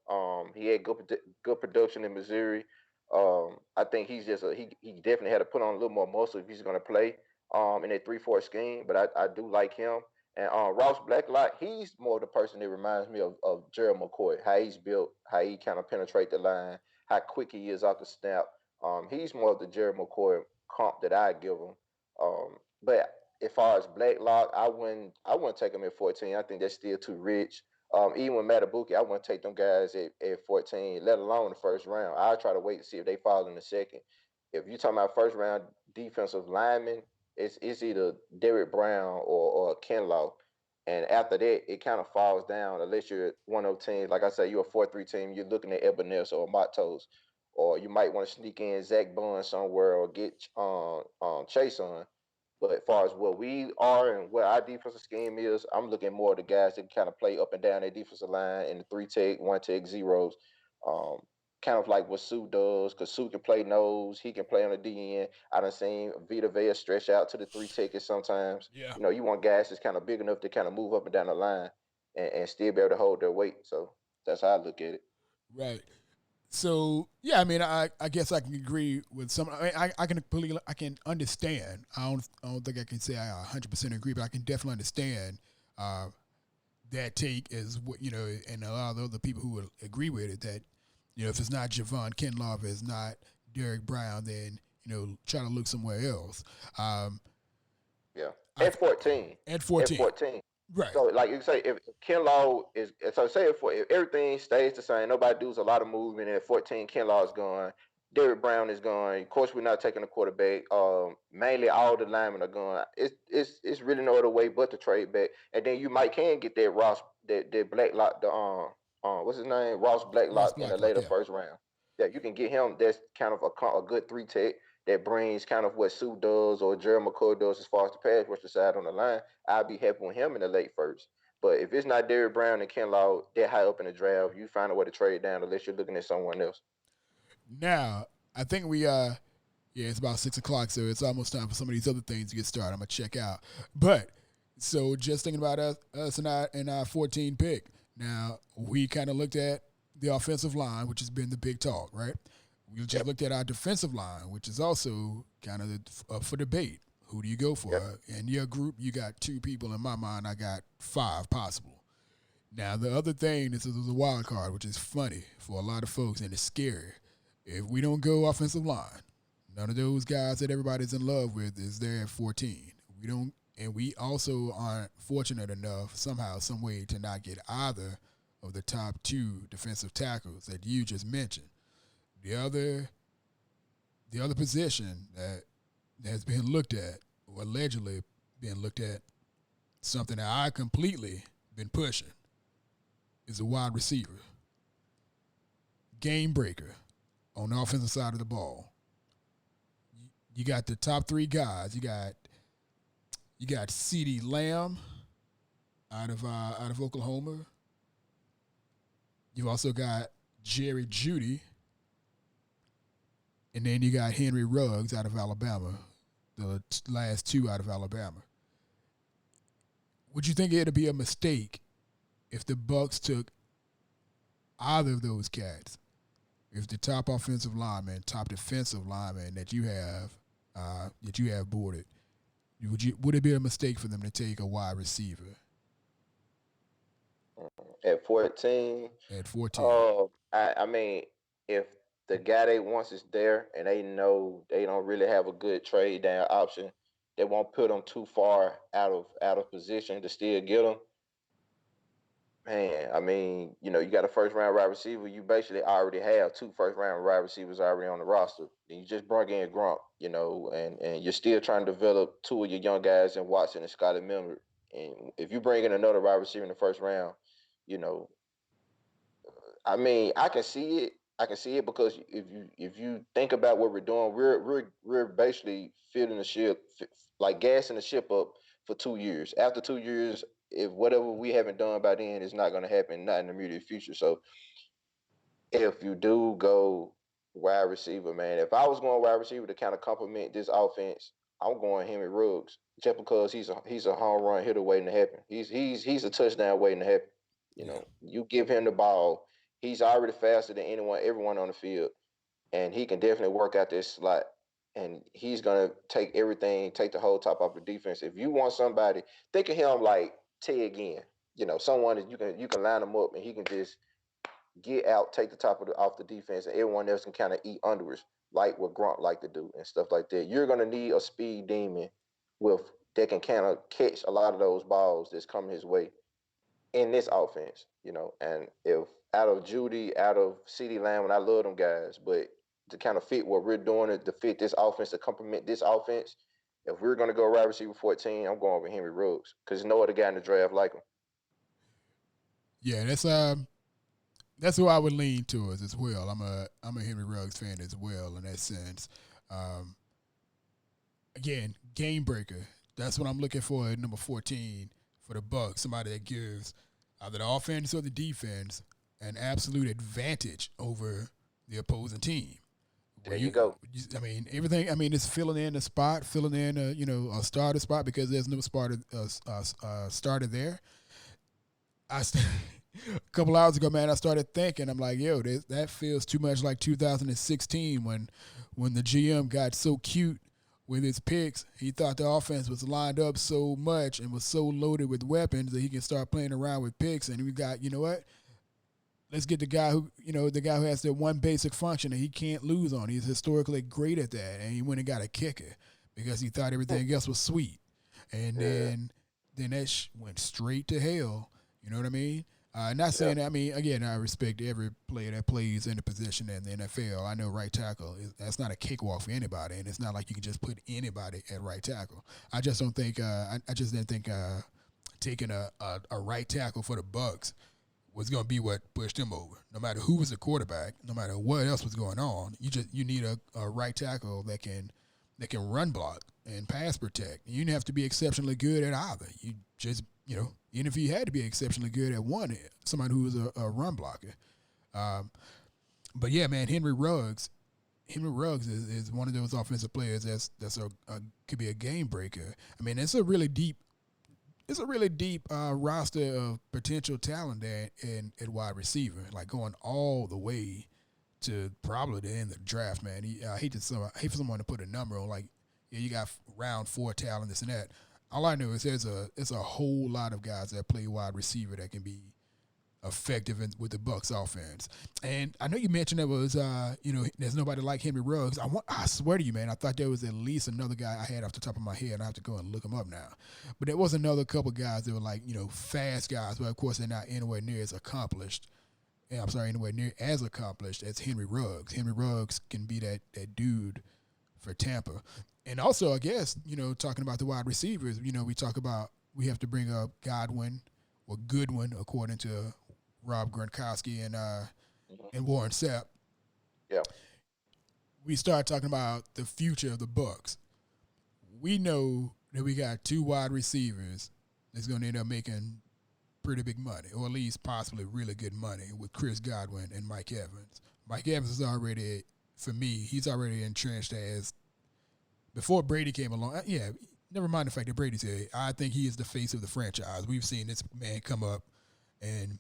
Speaker 5: He had good production in Missouri. I think he definitely had to put on a little more muscle if he's going to play in that 3-4 scheme. But I do like him. And Ross Blacklock, he's more the person that reminds me of Gerald McCoy. How he's built, how he kind of penetrate the line, how quick he is off the snap. He's more of the Gerald McCoy comp that I give him. But as far as Blacklock, I wouldn't take him at 14. I think that's still too rich. Even with Matabuki, I wouldn't take them guys at 14, let alone the first round. I'll try to wait to see if they fall in the second. If you're talking about first round defensive lineman, it's either Derrick Brown or Kinlaw. And after that, it kind of falls down unless you're one of those teams. Like I said, you're a 4-3 team. You're looking at Ebenezer or Matos, or you might want to sneak in Zach Bond somewhere or get Chase on. But as far as what we are and what our defensive scheme is, I'm looking more at the guys that kind of play up and down their defensive line in the three tech, one tech, zeros. Um, Kind of like what Sue does, because Sue can play nose, he can play on the DN. I done seen Vita Vea stretch out to the three tickets sometimes.
Speaker 1: Yeah.
Speaker 5: You know, you want guys that's kind of big enough to kind of move up and down the line and still be able to hold their weight. So that's how I look at it.
Speaker 1: Right. So yeah, I mean, I guess I can agree with some. I can completely, I can understand. I don't think I can say I 100% agree, but I can definitely understand uh, that take as what and a lot of the other people who would agree with it. That if it's not Javon Kinlaw, if it's not Derek Brown, then try to look somewhere else. Um,
Speaker 5: Yeah.
Speaker 1: I,
Speaker 5: At 14.
Speaker 1: at
Speaker 5: At
Speaker 1: 14,
Speaker 5: 14.
Speaker 1: right?
Speaker 5: So, like you say, if Kinlaw is so say if everything stays the same, nobody does a lot of movement, and at 14, Kinlaw is gone, Derrick Brown is gone. Of course, we're not taking a quarterback. Mainly all the linemen are gone. It's really no other way but to trade back, and then you might can get that Ross that Blacklock what's his name, Ross
Speaker 1: Ross
Speaker 5: Blacklock in the
Speaker 1: Blacklock,
Speaker 5: later
Speaker 1: yeah.
Speaker 5: first round. Yeah, you can get him. That's kind of a good three tech that brings kind of what Sue does or Jerry McCoy does as far as the pass rusher side on the line. I'd be happy with him in the late first. But if it's not Derrick Brown and Ken Law that high up in the draft, you find a way to trade down unless you're looking at someone else.
Speaker 1: Now I think we yeah, it's about 6 o'clock, so it's almost time for some of these other things to get started. I'm gonna check out, but so just thinking about us and our 14 pick. Now we kind of looked at the offensive line, which has been the big talk, right? We just
Speaker 5: Yep.
Speaker 1: looked at our defensive line, which is also kind of up for debate. Who do you go
Speaker 5: Yep.
Speaker 1: for? In your group, you got two people. In my mind, I got five possible. Now the other thing, this is a wild card, which is funny for a lot of folks, and it's scary. If we don't go offensive line, none of those guys that everybody's in love with is there at 14. We don't, and we also aren't fortunate enough somehow, some way to not get either of the top two defensive tackles that you just mentioned. The other, the other position that has been looked at, or allegedly been looked at, something that I completely been pushing, is a wide receiver, game breaker on the offensive side of the ball. You got the top three guys. You got CeeDee Lamb out of Oklahoma. You also got Jerry Jeudy, and then you got Henry Ruggs out of Alabama. The last two out of Alabama. Would you think it'd be a mistake if the Bucks took either of those cats? If the top offensive lineman, top defensive lineman that you have boarded, would it be a mistake for them to take a wide receiver
Speaker 5: At 14,
Speaker 1: at 14?
Speaker 5: I mean, if the guy they wants is there and they know they don't really have a good trade down option, they won't put them too far out of position to still get them. Man, I mean, you got a first round wide receiver. You basically already have two first round wide receivers already on the roster. And you just brought in Grump, and you're still trying to develop two of your young guys in Watson and Scotty Miller. And if you bring in another wide receiver in the first round, you know, I mean, I can see it. I can see it because if you think about what we're doing, we're basically filling the ship, like gassing the ship up for 2 years. After 2 years, if whatever we haven't done by then is not going to happen, not in the immediate future. So if you do go wide receiver, man, if I was going wide receiver to kind of complement this offense, I'm going Henry Ruggs just because he's a home run hitter waiting to happen. He's a touchdown waiting to happen.
Speaker 1: Yeah,
Speaker 5: You give him the ball, he's already faster than everyone on the field, and he can definitely work out this slot. And he's gonna take the whole top off the defense. If you want somebody, think of him like Ted again. Someone that you can line him up and he can just get out, take the top off the defense, and everyone else can kind of eat under us, like what Grunt like to do and stuff like that. You're gonna need a speed demon with that can kind of catch a lot of those balls that's coming his way in this offense. And if out of Judy, out of CeeDee Lamb, and I love them guys, but to kind of fit what we're doing, to fit this offense, to complement this offense, If we're gonna go wide receiver 14, I'm going with Henry Ruggs because there's no other guy in the draft like him.
Speaker 1: Yeah, that's who I would lean towards as well. I'm a Henry Ruggs fan as well in that sense. Um, Again, game breaker. That's what I'm looking for at number 14 for the Bucks. Somebody that gives either the offense or the defense an absolute advantage over the opposing team. Where
Speaker 5: There you go.
Speaker 1: I mean, everything. I mean, it's filling in a spot, filling in a starter spot because there's no starter there. A couple hours ago, man, I started thinking. I'm like, yo, that feels too much like 2016 when the GM got so cute with his picks. He thought the offense was lined up so much and was so loaded with weapons that he can start playing around with picks. And we got, you know what? Let's get the guy who has the one basic function that he can't lose on. He's historically great at that, and he went and got a kicker because he thought everything else was sweet. And
Speaker 5: Yeah.
Speaker 1: then that went straight to hell. You know what I mean? Not
Speaker 5: Yeah.
Speaker 1: saying that. I mean, again, I respect every player that plays in the position in the NFL. I know right tackle that's not a cakewalk for anybody, and it's not like you can just put anybody at right tackle. I just don't think. I just didn't think taking a right tackle for the Bucks was going to be what pushed him over. No matter who was the quarterback, no matter what else was going on, you need a right tackle that can run block and pass protect. You didn't have to be exceptionally good at either. You just even if you had to be exceptionally good at one, somebody who was a run blocker. But yeah, man, Henry Ruggs is one of those offensive players that's could be a game breaker. I mean, it's a really deep roster of potential talent there at wide receiver, like going all the way to probably the end of the draft, man. I hate for someone to put a number on, like, yeah, you got round 4 talent, this and that. All I know is there's a whole lot of guys that play wide receiver that can be effective with the Bucks offense. And I know you mentioned there was there's nobody like Henry Ruggs. I swear to you, man, I thought there was at least another guy I had off the top of my head. I have to go and look him up now. But there was another couple guys that were like, fast guys, but of course they're not anywhere near as accomplished. Yeah, I'm sorry, anywhere near as accomplished as Henry Ruggs. Henry Ruggs can be that dude for Tampa. And also, I guess, talking about the wide receivers, we have to bring up Godwin or Goodwin, according to Rob Gronkowski and Warren Sapp.
Speaker 5: Yeah.
Speaker 1: We start talking about the future of the Bucks. We know that we got 2 wide receivers that's going to end up making pretty big money, or at least possibly really good money, with Chris Godwin and Mike Evans. Mike Evans is already, for me, he's already entrenched as, before Brady came along, never mind the fact that Brady's here, I think he is the face of the franchise. We've seen this man come up and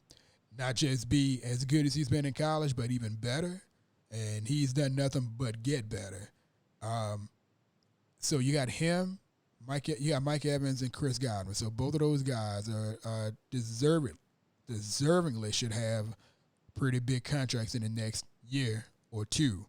Speaker 1: not just be as good as he's been in college, but even better. And he's done nothing but get better. So you got him, you got Mike Evans and Chris Godwin. So both of those guys are deservingly should have pretty big contracts in the next year or two.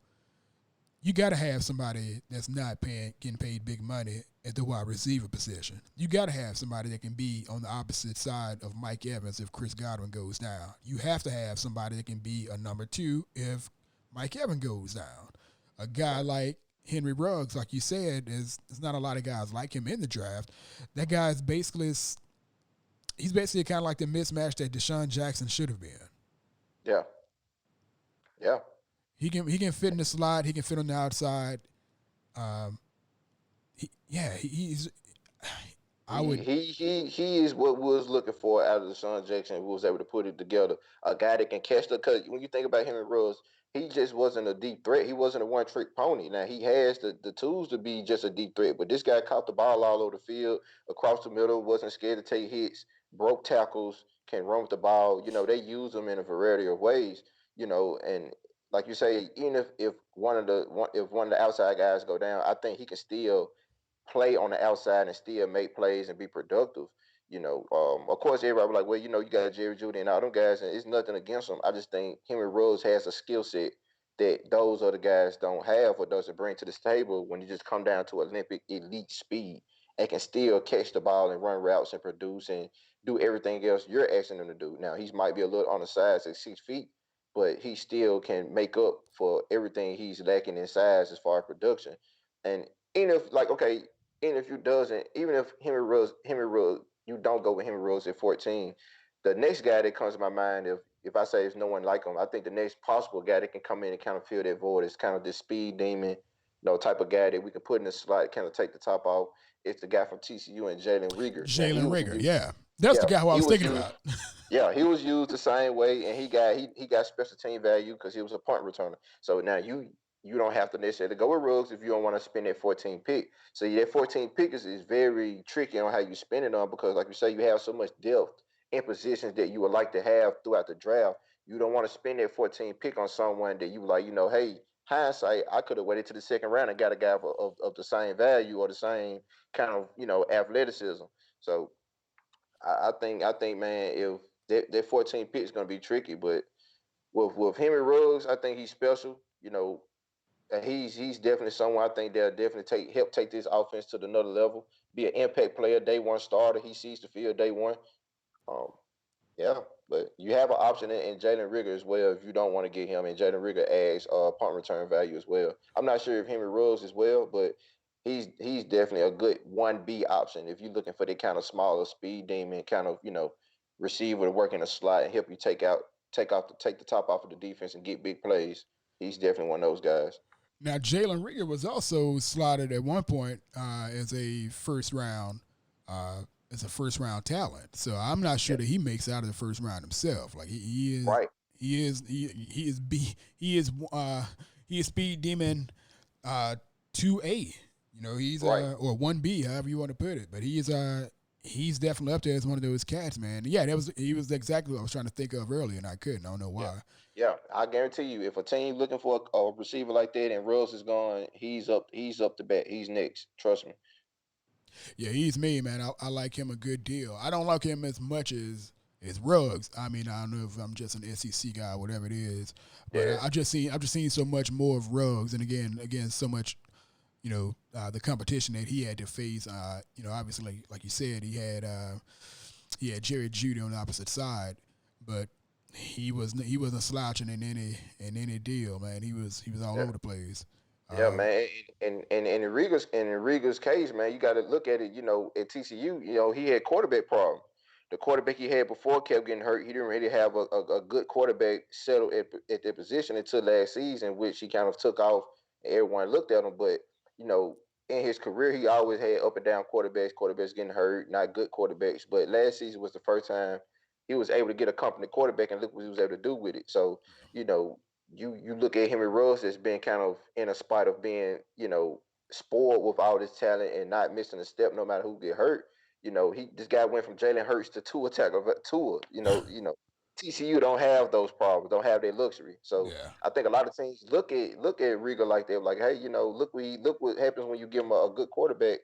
Speaker 1: You got to have somebody that's not getting paid big money at the wide receiver position. You got to have somebody that can be on the opposite side of Mike Evans if Chris Godwin goes down. You have to have somebody that can be a number 2 if Mike Evans goes down. A guy like Henry Ruggs, like you said, there's not a lot of guys like him in the draft. That guy is he's basically kind of like the mismatch that Deshaun Jackson should have been.
Speaker 5: Yeah. Yeah.
Speaker 1: He can fit in the slot. He can fit on the outside. He's. I would.
Speaker 5: He is what we was looking for out of Deshaun Jackson, who was able to put it together. A guy that can catch the cut. When you think about Henry Ruggs, he just wasn't a deep threat. He wasn't a one trick pony. Now he has the tools to be just a deep threat, but this guy caught the ball all over the field, across the middle, wasn't scared to take hits, broke tackles, can run with the ball. They use him in a variety of ways. And like you say, even if one of the outside guys go down, I think he can still play on the outside and still make plays and be productive. Of course, everybody be like, well, you got Jerry Judy and all them guys, and it's nothing against them. I just think Henry Ruggs has a skill set that those other guys don't have or doesn't bring to this table when you just come down to Olympic elite speed and can still catch the ball and run routes and produce and do everything else you're asking him to do. Now, he might be a little on the size at 6 feet, but he still can make up for everything he's lacking in size as far as production. And even if, like, okay, even if you doesn't, even if Henry Ruggs, you don't go with Henry Ruggs at 14. The next guy that comes to my mind, if I say there's no one like him, I think the next possible guy that can come in and kind of fill that void is kind of this speed demon, type of guy that we can put in the slot, kind of take the top off. It's the guy from TCU and Jalen Rieger. Now he
Speaker 1: Jalen
Speaker 5: was
Speaker 1: Rager,
Speaker 5: used,
Speaker 1: yeah, that's the
Speaker 5: yeah,
Speaker 1: guy who I
Speaker 5: he
Speaker 1: was
Speaker 5: was
Speaker 1: thinking
Speaker 5: used
Speaker 1: about.
Speaker 5: yeah, he was used the same way, and he got special team value because he was a punt returner. So now you don't have to necessarily go with Ruggs if you don't want to spend that 14 pick. So yeah, that 14 pick is very tricky on how you spend it on because, like you say, you have so much depth in positions that you would like to have throughout the draft. You don't want to spend that 14 pick on someone that you like, hey, hindsight, I could have waited to the second round and got a guy of the same value or the same kind of athleticism. So I think, man, if that 14 pick is gonna be tricky, but with Henry Ruggs, I think he's special. And he's definitely someone I think they'll definitely help take this offense to another level. Be an impact player, day one starter. He sees the field day one. Um, yeah, but you have an option in Jalen Rigger as well if you don't want to get him, and Jalen Rigger adds punt return value as well. I'm not sure if Henry Ruggs as well, but he's definitely a good 1B option if you're looking for the kind of smaller speed demon kind of receiver to work in a slot and help you take the top off of the defense and get big plays. He's definitely one of those guys.
Speaker 1: Now, Jalen Rieger was also slotted at one point uh, as a first round talent. So I'm not sure
Speaker 5: Yeah,
Speaker 1: that he makes out of the first round himself. Like
Speaker 5: right,
Speaker 1: he is he is speed demon 2A. He's
Speaker 5: right.
Speaker 1: or 1B, however you want to put it. But he's definitely up there as one of those cats, man. Yeah, he was exactly what I was trying to think of earlier, and I couldn't. I don't know
Speaker 5: Yeah.
Speaker 1: why.
Speaker 5: Yeah, I guarantee you, if a team looking for a receiver like that and Ruggs is gone, he's up. He's up to bat. He's next. Trust me.
Speaker 1: Yeah, he's me, man. I like him a good deal. I don't like him as much as Ruggs. I mean, I don't know if I'm just an SEC guy, whatever it is, but
Speaker 5: Yeah,
Speaker 1: I've just seen so much more of Ruggs, and again, so much. The competition that he had to face. Obviously, like you said, he had Jerry Judy on the opposite side, but he wasn't slouching in any deal, man. He was all
Speaker 5: yeah.
Speaker 1: over the place.
Speaker 5: Yeah,
Speaker 1: Um,
Speaker 5: man, and in Riga's case, man, you got to look at it. At TCU, he had quarterback problem. The quarterback he had before kept getting hurt. He didn't really have a good quarterback settled at that position until last season, which he kind of took off. And everyone looked at him, but you know, in his career, he always had up and down quarterbacks getting hurt, not good quarterbacks. But last season was the first time he was able to get a competent quarterback, and look what he was able to do with it. So, you know, you look at Henry Ruggs as being kind of in a spot of being, spoiled with all this talent and not missing a step no matter who get hurt. This guy went from Jalen Hurts to Tua Tua. TCU don't have those problems, don't have that luxury. So
Speaker 1: yeah,
Speaker 5: I think a lot of teams look at Riga like that, like, hey, look what happens when you give him a good quarterback.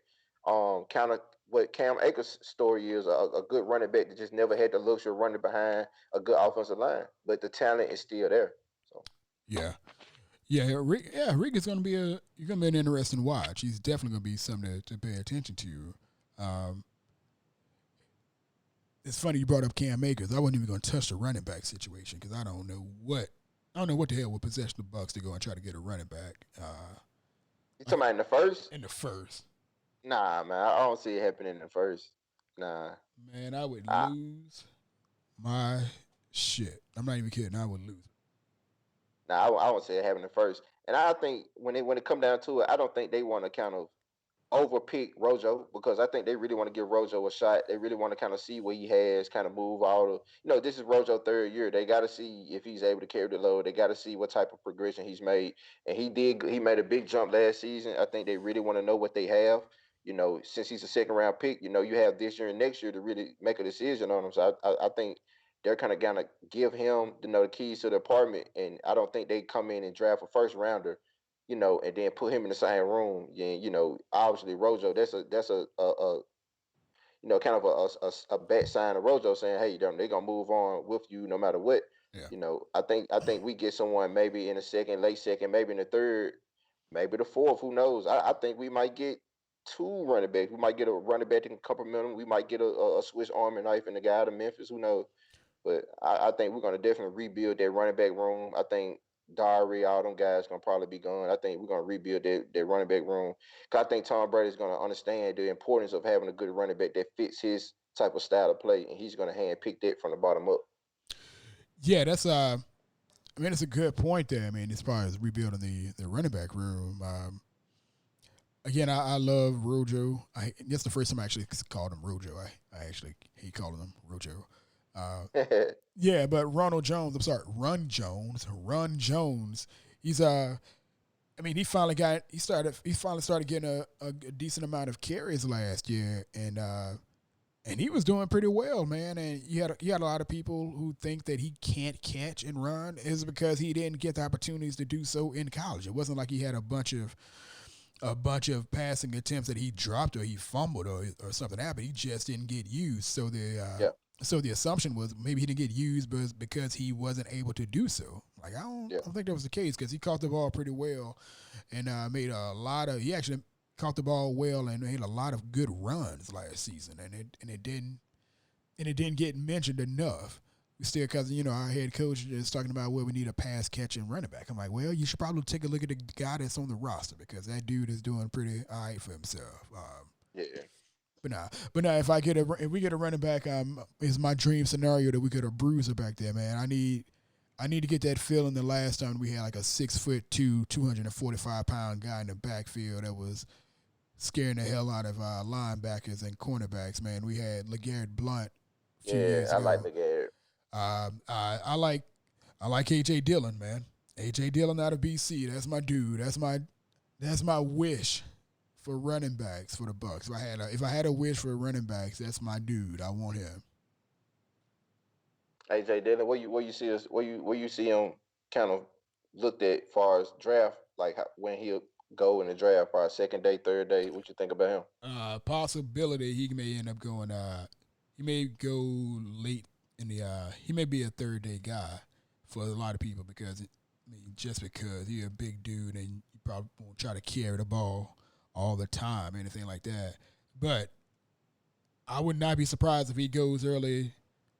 Speaker 5: Kind of what Cam Akers' story is, a good running back that just never had the luxury of running behind a good offensive line, but the talent is still there. So.
Speaker 1: yeah, Rick is gonna be an interesting watch. He's definitely gonna be something to pay attention to. Um, it's funny you brought up Cam Akers. I wasn't even gonna touch the running back situation because I don't know what the hell would possess the Bucks to go and try to get a running back.
Speaker 5: You
Speaker 1: Like
Speaker 5: talking about in the first?
Speaker 1: in the first.
Speaker 5: Nah, man, I don't see it happening in the first. Nah,
Speaker 1: Man, I would
Speaker 5: I,
Speaker 1: lose my shit. I'm not even kidding. I would lose.
Speaker 5: I won't say it happening in the first. And I think when it come down to it, I don't think they want to kind of overpick Rojo because I think they really want to give Rojo a shot. They really want to kind of see what he has, kind of move all the. This is Rojo third year. They got to see if he's able to carry the load. They got to see what type of progression he's made, and he did. He made a big jump last season. I think they really want to know what they have. Since he's a second round pick, you have this year and next year to really make a decision on him. So I think they're kind of gonna give him the keys to the apartment, and I don't think they come in and draft a first rounder and then put him in the same room. Yeah, obviously Rojo, that's a kind of a bad sign of Rojo saying, hey, they're gonna move on with you no matter what.
Speaker 1: Yeah,
Speaker 5: I think we get someone maybe in the second, late second, maybe in the third, maybe the fourth. Who knows? I think we might get two running backs. We might get a running back that can complement him. We might get a Swiss Army knife and the guy out of Memphis. Who knows? But I think we're gonna definitely rebuild that running back room. I think Diary, all them guys gonna probably be gone. I think we're gonna rebuild that running back room. Cause I think Tom Brady's gonna understand the importance of having a good running back that fits his type of style of play, and he's gonna hand pick that from the bottom up.
Speaker 1: Yeah, that's I mean, it's a good point there. I mean, as far as rebuilding the running back room. Again, I love Rojo. That's the first time I actually called him Rojo. I actually hate calling him Rojo. Uh, yeah, but Ronald Jones. I'm sorry, Run Jones. Run Jones. He's I mean, he finally started getting a decent amount of carries last year, and he was doing pretty well, man. And you had a lot of people who think that he can't catch and run is because he didn't get the opportunities to do so in college. It wasn't like he had a bunch of passing attempts that he dropped or he fumbled or something happened. He just didn't get used.
Speaker 5: Yeah,
Speaker 1: So the assumption was maybe he didn't get used because he wasn't able to do so. Like I
Speaker 5: yeah,
Speaker 1: don't think that was the case because he caught the ball pretty well and made a lot of. He actually caught the ball well and made a lot of good runs last season, and it didn't get mentioned enough. We still, because our head coach is talking about where we need a pass catching running back. I'm like, well, you should probably take a look at the guy that's on the roster because that dude is doing pretty all right for himself.
Speaker 5: yeah.
Speaker 1: But now, if we get a running back, is my dream scenario that we get a bruiser back there, man. I need to get that feeling. The last time we had like a 6'2", 245-pound guy in the backfield that was scaring the hell out of linebackers and cornerbacks. Man, we had LeGarrette Blount a few
Speaker 5: Yeah,
Speaker 1: years
Speaker 5: I like
Speaker 1: ago.
Speaker 5: McGarrett.
Speaker 1: I like AJ Dillon, man. AJ Dillon out of BC. That's my dude. That's my wish for running backs for the Bucks. If I had a wish for running backs, that's my dude. I want him.
Speaker 5: AJ Dillon, where you see us, where you see him kind of looked at far as draft, like when he'll go in the draft, probably second day, third day. What you think about him?
Speaker 1: Possibility he may end up going. He may go late in the. He may be a third day guy for a lot of people because just because he's a big dude and you probably won't try to carry the ball all the time, anything like that. But I would not be surprised if he goes early,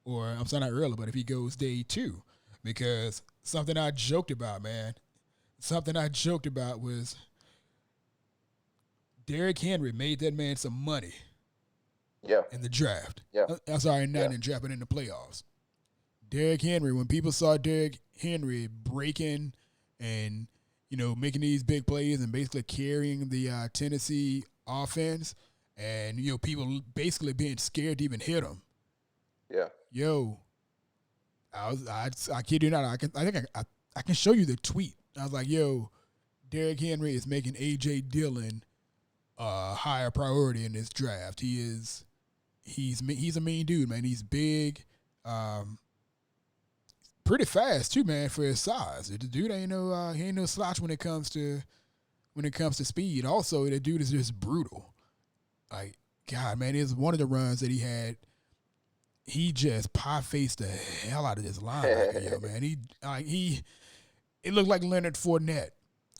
Speaker 1: or I'm sorry, not early, but if he goes day two, because something I joked about, man. Something I joked about was Derrick Henry made that man some money
Speaker 5: Yeah,
Speaker 1: in the draft.
Speaker 5: yeah,
Speaker 1: I'm sorry, not in
Speaker 5: yeah,
Speaker 1: the draft, but in the playoffs. Derrick Henry, when people saw Derrick Henry breaking and making these big plays and basically carrying the Tennessee offense, and people basically being scared to even hit him.
Speaker 5: yeah.
Speaker 1: Yo, I kid you not, I can show you the tweet. I was like, yo, Derrick Henry is making AJ Dillon a higher priority in this draft. He's a mean dude, man. He's big. Um, Pretty fast too, man, for his size. The dude ain't no slouch when it comes to speed. Also, the dude is just brutal. Like, God, man, it's one of the runs that he had. He just pie faced the hell out of this linebacker, yo, man. It looked like Leonard Fournette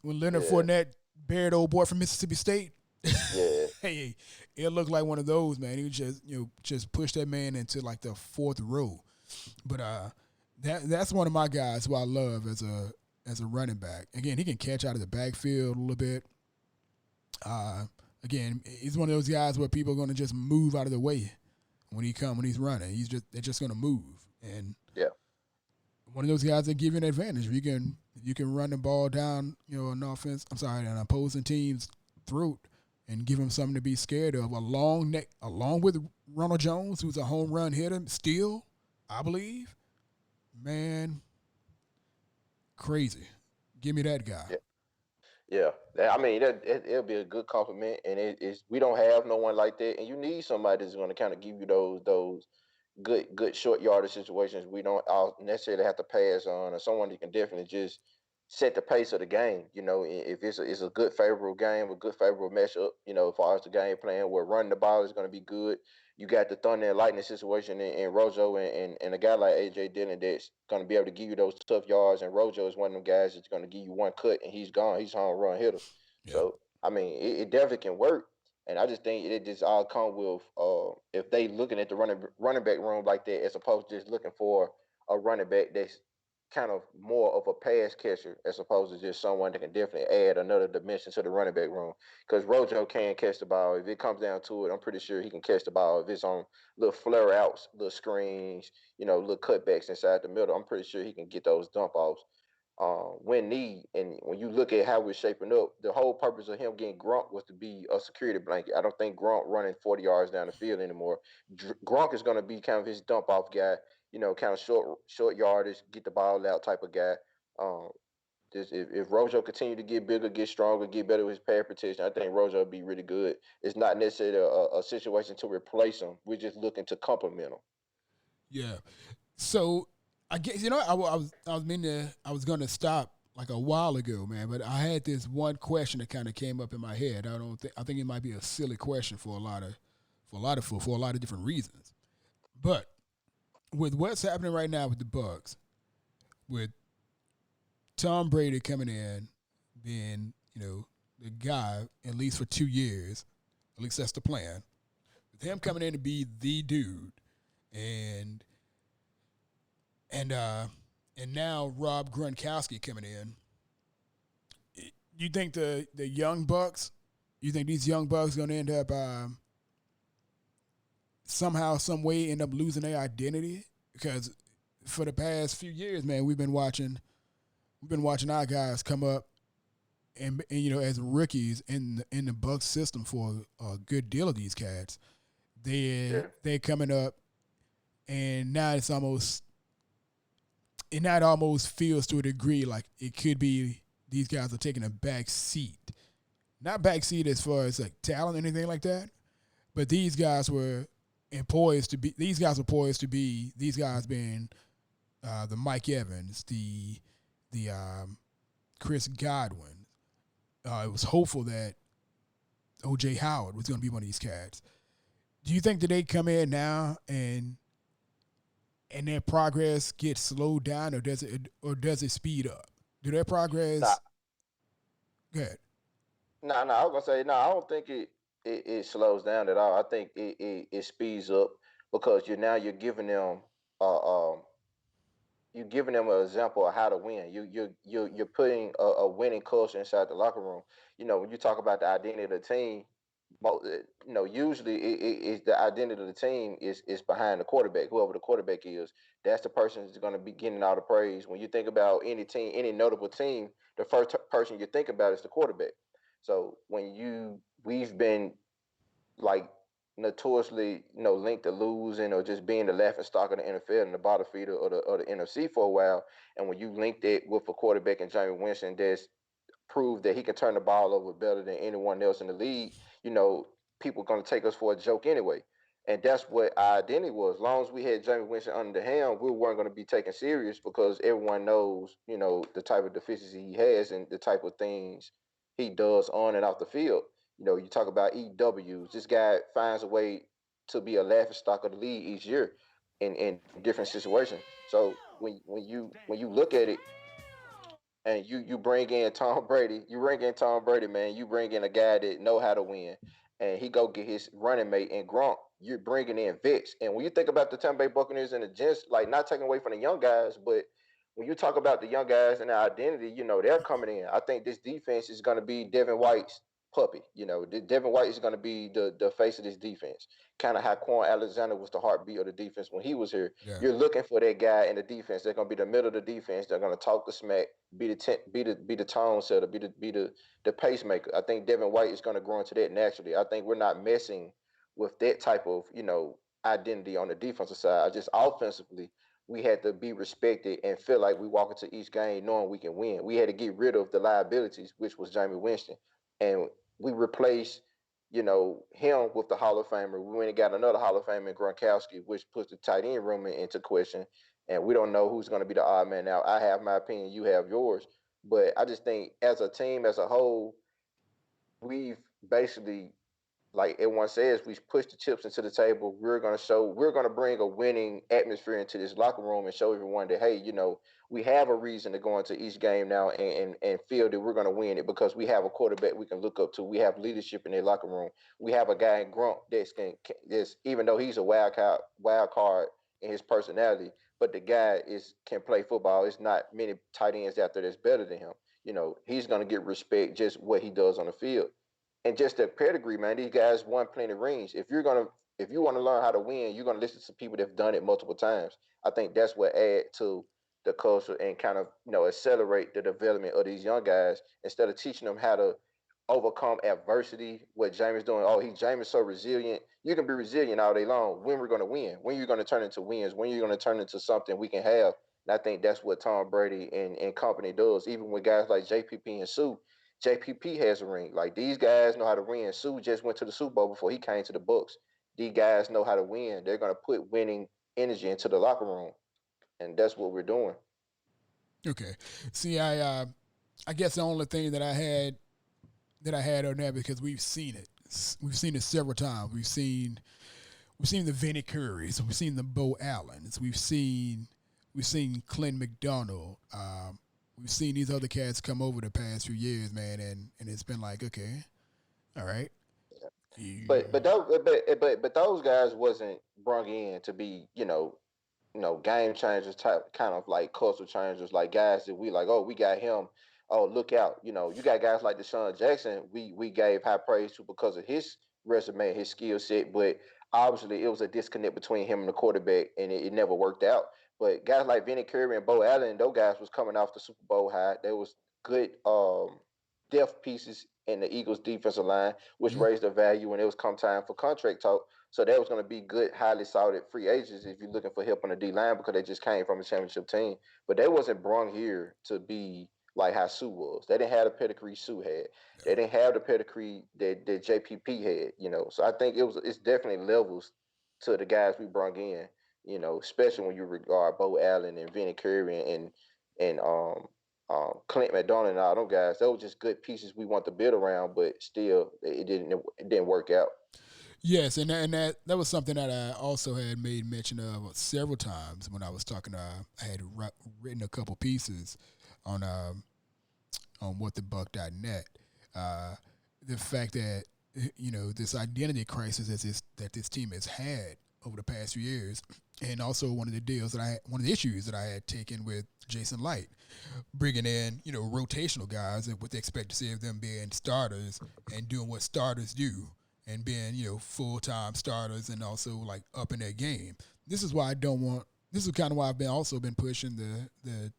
Speaker 1: when Leonard
Speaker 5: Yeah,
Speaker 1: Fournette buried old boy from Mississippi State.
Speaker 5: yeah,
Speaker 1: Hey, it looked like one of those, man. He just pushed that man into like the fourth row. But that's one of my guys who I love as a running back. Again, he can catch out of the backfield a little bit. Uh, Again, he's one of those guys where people are going to just move out of the way when he's running. They're just going to move, and
Speaker 5: yeah,
Speaker 1: one of those guys that give you an advantage. If you can run the ball down, an opposing team's throat, and give them something to be scared of. Along with Ronald Jones, who's a home run hitter, still, I believe. Man, crazy. Give me that guy.
Speaker 5: yeah. Yeah, I mean it'll be a good compliment, and it's we don't have no one like that, and you need somebody that's going to kind of give you those good short yardage situations. We don't all necessarily have to pass on, or someone that can definitely just set the pace of the game. If it's a good favorable game, a good favorable matchup. As far as the game plan, where running the ball is going to be good. You got the thunder and lightning situation in Rojo and a guy like AJ Dillon that's going to be able to give you those tough yards. And Rojo is one of them guys that's going to give you one cut and he's gone. He's a home run hitter.
Speaker 1: Yep.
Speaker 5: So I mean, it definitely can work. And I just think it just all come with if they looking at the running back room like that, as opposed to just looking for a running back that's kind of more of a pass catcher as opposed to just someone that can definitely add another dimension to the running back room. Because Rojo can catch the ball. If it comes down to it, I'm pretty sure he can catch the ball. If it's on little flare outs, little screens, little cutbacks inside the middle, I'm pretty sure he can get those dump offs when need. And when you look at how we're shaping up, the whole purpose of him getting Gronk was to be a security blanket. I don't think Gronk running 40 yards down the field anymore. Gronk is going to be kind of his dump off guy, kind of short yardage, get the ball out type of guy. Um, just if Rojo continue to get bigger, get stronger, get better with his pad protection, I think Rojo will be really good. It's not necessarily a situation to replace him. We're just looking to complement him.
Speaker 1: Yeah. So I guess I was gonna stop like a while ago, man. But I had this one question that kind of came up in my head. I think it might be a silly question for a lot of different reasons. But with what's happening right now with the Bucks, with Tom Brady coming in, being the guy at least for 2 years, at least that's the plan. With him coming in to be the dude, and and uh, and now Rob Gronkowski coming in. You think the young Bucks? You think these young Bucks going to end up somehow, some way, end up losing their identity? Because for the past few years, man, we've been watching our guys come up and as rookies in the Bucks system for a good deal of these cats.
Speaker 5: Yeah.
Speaker 1: They're coming up, and now it almost feels to a degree like it could be these guys are taking a back seat. Not back seat as far as like talent or anything like that, but these guys were poised to be these guys being the Mike Evans, the Chris Godwin. It was hopeful that OJ Howard was going to be one of these cats. Do you think that they come in now and their progress gets slowed down, or does it speed up? Do their
Speaker 5: Nah,
Speaker 1: progress good?
Speaker 5: nah. I was gonna say, no. I don't think it slows down at all. I think it speeds up because you're giving them uh, um you're giving them an example of how to win. You're putting a winning culture inside the locker room. When you talk about the identity of the team, usually it's the identity of the team is behind the quarterback. Whoever the quarterback is, that's the person that's going to be getting all the praise. When you think about any team, any notable team, the first person you think about is the quarterback. So we've been like notoriously, linked to losing or just being the laughing stock of the NFL and the bottom feeder or the NFC for a while. And when you linked it with a quarterback and Jamie Winston that's proved that he can turn the ball over better than anyone else in the league, you know, people are going to take us for a joke anyway. And that's what our identity was. As long as we had Jamie Winston under the helm, we weren't going to be taken serious because everyone knows, the type of deficiency he has and the type of things he does on and off the field. You talk about EWs. This guy finds a way to be a laughing stock of the league each year in different situations. So when you look at it, and you bring in Tom Brady, man. You bring in a guy that know how to win, and he go get his running mate and Gronk. You're bringing in Vix, and when you think about the Tampa Bay Buccaneers and the Jets, like not taking away from the young guys, but when you talk about the young guys and their identity, they're coming in. I think this defense is going to be Devin White's puppy. Devin White is going to be the face of this defense. Kind of how Quan Alexander was the heartbeat of the defense when he was here.
Speaker 1: Yeah,
Speaker 5: You're looking for that guy in the defense. They're going to be the middle of the defense. They're going to talk the smack, be the tone setter, be the pacemaker. I think Devin White is going to grow into that naturally. I think we're not messing with that type of identity on the defensive side. I just offensively we had to be respected and feel like we walk into each game knowing we can win. We had to get rid of the liabilities, which was Jamie Winston, and we replaced him with the Hall of Famer. We went and got another Hall of Famer in Gronkowski, which puts the tight end room into question. And we don't know who's going to be the odd man out. I have my opinion, you have yours. But I just think as a team, as a whole, we've basically, like everyone says, we push the chips into the table. We're going to bring a winning atmosphere into this locker room and show everyone that, hey, we have a reason to go into each game now and feel that we're going to win it because we have a quarterback we can look up to. We have leadership in their locker room. We have a guy in Grunt that's even though he's a wild card in his personality, but the guy can play football. It's not many tight ends out there that's better than him. He's gonna get respect just what he does on the field, and just the pedigree, man. These guys won plenty of rings. If you want to learn how to win, you're gonna listen to people that've done it multiple times. I think that's what add to the culture and kind of accelerate the development of these young guys instead of teaching them how to overcome adversity. What James doing? Oh, James so resilient. You can be resilient all day long. When we're going to win? When you're going to turn into wins? When you're going to turn into something we can have? And I think that's what Tom Brady and company does. Even with guys like JPP and Sue, JPP has a ring. Like these guys know how to win. Sue just went to the Super Bowl before he came to the Bucks. These guys know how to win. They're going to put winning energy into the locker room, and that's what we're doing.
Speaker 1: Okay. See, I guess the only thing that I had on that, because we've seen it. We've seen it several times. We've seen the Vinnie Currys. We've seen the Bo Allens. We've seen Clint McDonald. We've seen these other cats come over the past few years, man, and it's been like, okay, all right.
Speaker 5: But those guys wasn't brung in to be game changers type, kind of like culture changers, like guys that we like, oh, we got him. Oh, look out. You got guys like Deshaun Jackson, we gave high praise to because of his resume, his skill set, but obviously it was a disconnect between him and the quarterback, and it never worked out. But guys like Vinny Curry and Bo Allen, those guys was coming off the Super Bowl high. There was good depth pieces in the Eagles defensive line, which raised their value when it was come time for contract talk. So that was going to be good, highly solid free agents if you're looking for help on the D line, because they just came from a championship team. But they wasn't brung here to be like how Sue was. They didn't have the pedigree Sue had. They didn't have the pedigree that JPP had. So I think it's definitely levels to the guys we brung in. Especially when you regard Bo Allen and Vinny Curry and Clint McDonald and all those guys. Those were just good pieces we want to build around, but still it didn't work out.
Speaker 1: Yes, and that was something that I also had made mention of several times when I was talking. I had written a couple pieces on whatthebuck.net. The fact that this identity crisis that this team has had over the past few years, and also one of the issues that I had taken with Jason Light, bringing in rotational guys and with the expectancy of them being starters and doing what starters do, and being full-time starters, and also like up in their game. This is why I don't want. This is kind of why I've been pushing the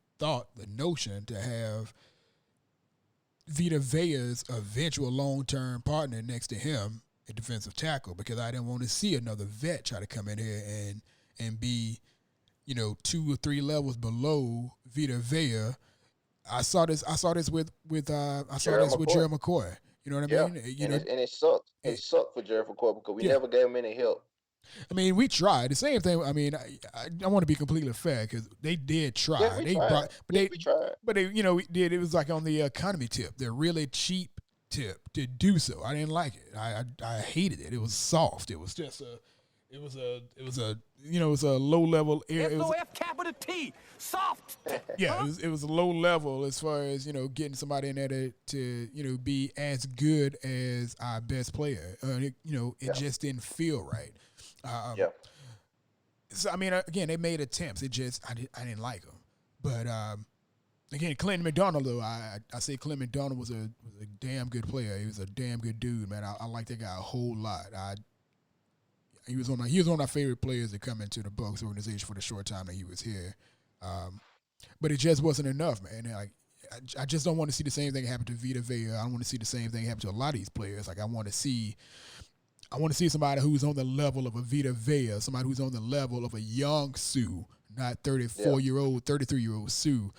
Speaker 1: notion to have Vita Vea's eventual long-term partner next to him at defensive tackle, because I didn't want to see another vet try to come in here and be 2 or 3 levels below Vita Vea. I saw this with Jerry McCoy. You know what I mean?
Speaker 5: It sucked. It sucked for Jerry McCoy because we never gave him any help.
Speaker 1: I mean, we tried. The same thing. I mean, I want to be completely fair, because they did try.
Speaker 5: Yeah, we tried. We tried.
Speaker 1: But they, we did. It was like on the economy tip, the really cheap tip to do so. I didn't like it. I hated it. It was soft. It was just it was a low level.
Speaker 4: F capital T, soft.
Speaker 1: Yeah, it was a low level as far as getting somebody in there to be as good as our best player. It just didn't feel right. So I mean, again, they made attempts. It just I didn't like them. But again, Clint McDonald, though, I say Clint McDonald was a damn good player. He was a damn good dude, man. I like that guy a whole lot. He was one of my favorite players to come into the Bucs organization for the short time that he was here. But it just wasn't enough, man. Like, I just don't want to see the same thing happen to Vita Vea. I don't want to see the same thing happen to a lot of these players. Like, I want to see somebody who's on the level of a Vita Vea, somebody who's on the level of a young Sue, not 34-year-old, 33-year-old Sue,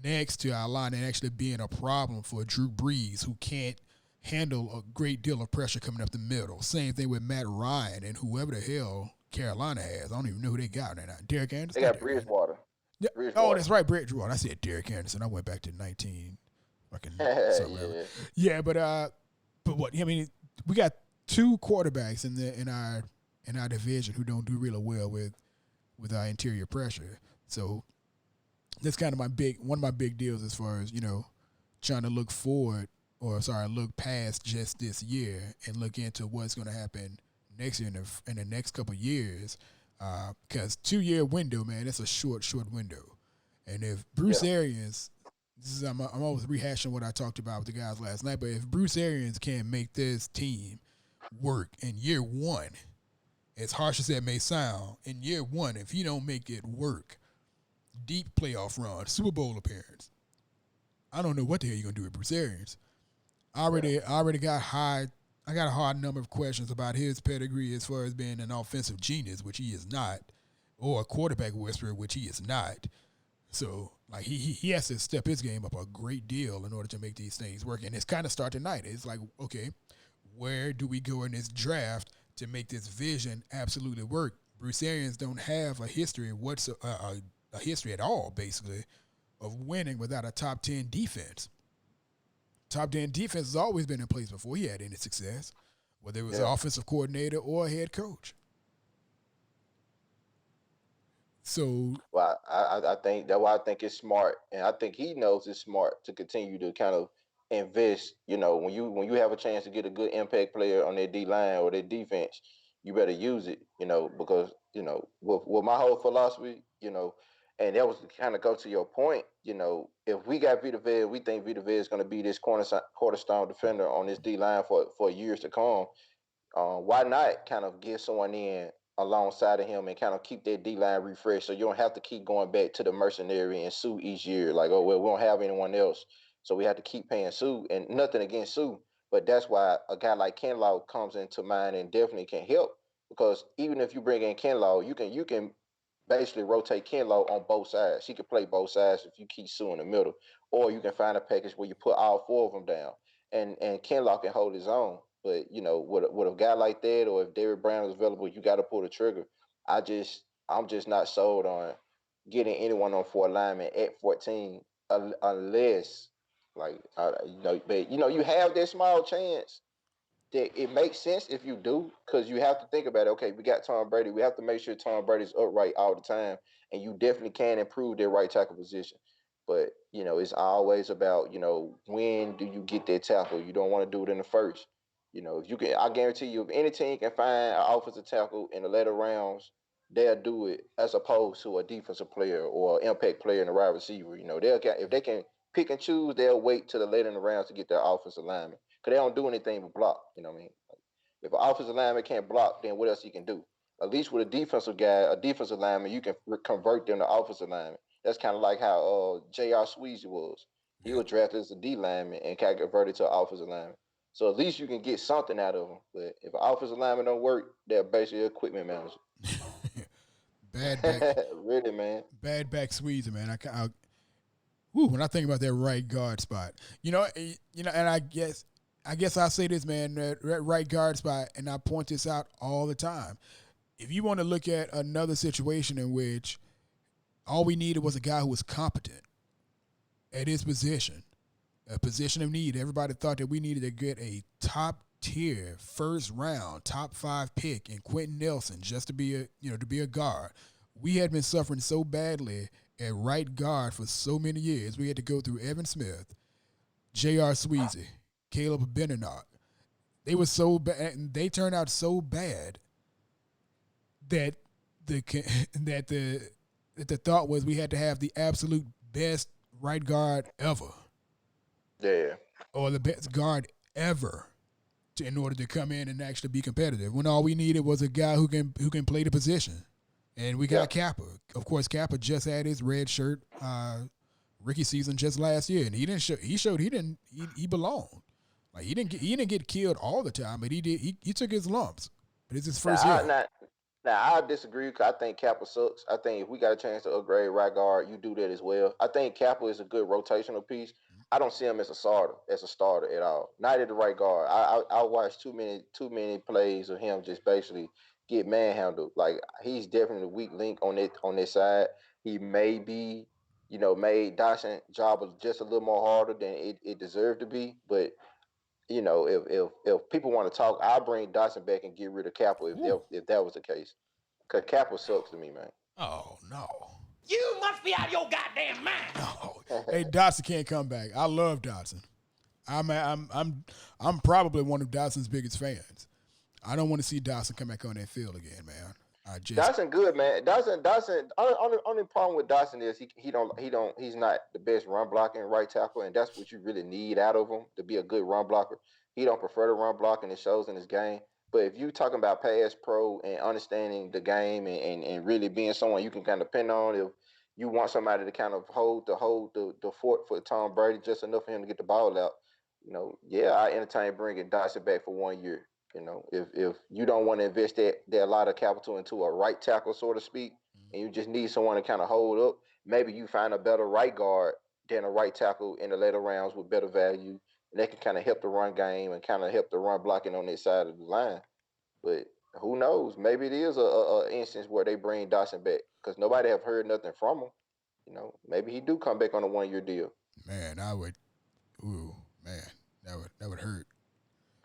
Speaker 1: next to our line, and actually being a problem for Drew Brees, who can't handle a great deal of pressure coming up the middle. Same thing with Matt Ryan and whoever the hell Carolina has. I don't even know who they got right now. Derek Anderson?
Speaker 5: They got Bridgewater.
Speaker 1: Yeah. Oh, that's right, Bridgewater. I said Derek Anderson. I went back to 19 fucking something. Yeah, but what? I mean, we got 2 quarterbacks in our division who don't do really well with our interior pressure. So that's kind of one of my big deals as far as trying to look past just this year and look into what's going to happen next year in the next couple of years. Because 2-year window, man, that's a short window. And if Bruce
Speaker 5: Yeah.
Speaker 1: Arians, I'm always rehashing what I talked about with the guys last night, but if Bruce Arians can't make this team work in year one, as harsh as that may sound, in year one, if he don't make it work, deep playoff run, Super Bowl appearance, I don't know what the hell you're gonna do with Bruce Arians. I already got high. I got a hard number of questions about his pedigree as far as being an offensive genius, which he is not, or a quarterback whisperer, which he is not. So, like, he has to step his game up a great deal in order to make these things work. And it's kind of start tonight. It's like, okay, where do we go in this draft to make this vision absolutely work? Bruce Arians don't have a history a history at all, basically, of winning without a top 10 defense. Top 10 defense has always been in place before he had any success, whether it was an offensive coordinator or a head coach. So,
Speaker 5: Well, I think that's why I think it's smart, and I think he knows it's smart to continue to kind of invest. You know, when you have a chance to get a good impact player on their D line or their defense, you better use it. You know, because with my whole philosophy, and that was to kind of go to your point. You know, if we got Vita Vea, we think Vita Vea is going to be this cornerstone defender on this D line for years to come. Why not kind of get someone in alongside of him and kind of keep that D line refreshed so you don't have to keep going back to the mercenary and Sue each year? Like, oh, well, we don't have anyone else, so we have to keep paying Sue. And nothing against Sue, but that's why a guy like Kinlaw comes into mind and definitely can help, because even if you bring in Kinlaw, you can basically rotate Kinlaw on both sides. He can play both sides if you keep Sue in the middle, or you can find a package where you put all four of them down, and Kinlaw can hold his own. But with a guy like that, or if Derrick Brown is available, you got to pull the trigger. I'm just not sold on getting anyone on four linemen at 14, unless like but you have that small chance that it makes sense if you do, because you have to think about it. Okay, we got Tom Brady. We have to make sure Tom Brady's upright all the time, and you definitely can improve their right tackle position. But it's always about when do you get that tackle? You don't want to do it in the first. If you can, I guarantee you, if any team can find an offensive tackle in the later rounds, they'll do it as opposed to a defensive player or an impact player in the wide receiver. If they can pick and choose, they'll wait till the later in the rounds to get their offensive lineman, because they don't do anything but block. You know what I mean? Like, if an offensive lineman can't block, then what else he can do? At least with a defensive guy, a defensive lineman, you can convert them to offensive lineman. That's kind of like how J.R. Sweezy was. He
Speaker 1: yeah.
Speaker 5: was drafted as a D lineman and got converted to an offensive lineman. So at least you can get something out of them. But if an offensive lineman don't work, they're basically an equipment manager.
Speaker 1: Bad back,
Speaker 5: Really, man.
Speaker 1: bad back squeezer, man. When I think about that right guard spot, and I guess I say this, man, that right guard spot, and I point this out all the time. If you want to look at another situation in which all we needed was a guy who was competent at his position, a position of need. Everybody thought that we needed to get a top tier, first round, top 5 pick in Quentin Nelson just to be a guard. We had been suffering so badly at right guard for so many years. We had to go through Evan Smith, J.R. Sweezy, Caleb Beninock. They were so bad, and they turned out so bad that the thought was we had to have the absolute best right guard ever.
Speaker 5: Yeah.
Speaker 1: Or the best guard ever in order to come in and actually be competitive. When all we needed was a guy who can play the position. And we got Kappa. Of course, Kappa just had his red shirt rookie season just last year, and he belonged. Like he didn't get killed all the time, but he did. He took his lumps. But it's his first year.
Speaker 5: Now, I disagree, because I think Kappa sucks. I think if we got a chance to upgrade right guard, you do that as well. I think Kappa is a good rotational piece. I don't see him as a starter at all. Not at the right guard. I watched too many plays of him just basically get manhandled. Like, he's definitely a weak link on that side. He may be, made Dawson job just a little more harder than it deserved to be. But if people want to talk, I'll bring Dawson back and get rid of Kappa if that was the case. Because Kappa sucks to me, man.
Speaker 1: Oh no.
Speaker 4: You must be out of your goddamn mind.
Speaker 1: No. Hey, Dotson can't come back. I love Dotson. I'm probably one of Dotson's biggest fans. I don't want to see Dotson come back on that field again, man. I just
Speaker 5: Dawson good, man. Dawson. Only problem with Dawson is he's not the best run blocking right tackle, and that's what you really need out of him to be a good run blocker. He don't prefer to run block, and it shows in his game. But if you talking about pass pro and understanding the game and really being someone you can kind of depend on, if you want somebody to kind of hold the fort for Tom Brady just enough for him to get the ball out, yeah, I entertain bringing Dawson back for 1 year. If you don't want to invest that lot of capital into a right tackle, so to speak, and you just need someone to kind of hold up, maybe you find a better right guard than a right tackle in the later rounds with better value, and they can kind of help the run game and kind of help the run blocking on this side of the line. But who knows? Maybe it is a instance where they bring Dawson back because nobody have heard nothing from him. Maybe he do come back on a 1 year deal.
Speaker 1: man, I would. Ooh, man, that would hurt.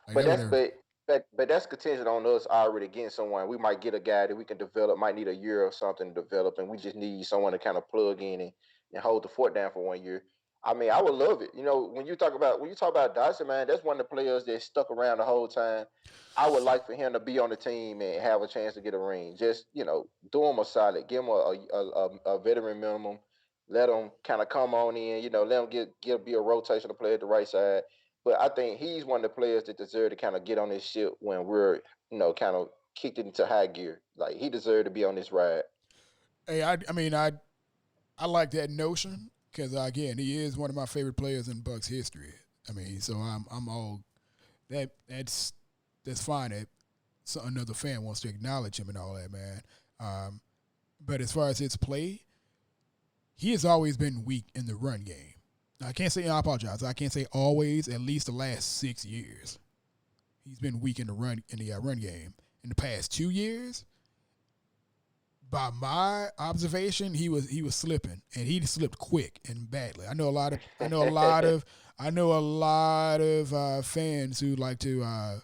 Speaker 1: Like
Speaker 5: But
Speaker 1: that would
Speaker 5: that's
Speaker 1: hurt.
Speaker 5: but that's contingent on us already getting someone. We might get a guy that we can develop, might need a year or something to develop, and we just need someone to kind of plug in and hold the fort down for 1 year. I mean, I would love it. When you talk about Dawson, man, that's one of the players that stuck around the whole time. I would like for him to be on the team and have a chance to get a ring. Just do him a solid, give him a veteran minimum, let him kind of come on in. Let him get be a rotational player at the right side, but I think he's one of the players that deserve to kind of get on this ship when we're, kind of kicked into high gear. Like he deserved to be on this ride.
Speaker 1: Hey, I mean, I like that notion because again, he is one of my favorite players in Bucks history. I mean, so I'm all that's fine that another fan wants to acknowledge him and all that, man. Um, but as far as his play, he has always been weak in the run game. I can't say I apologize. I can't say always. At least the last 6 years, he's been weak in the run game. In the past 2 years, by my observation, he was slipping, and he slipped quick and badly. I know a lot of fans who like to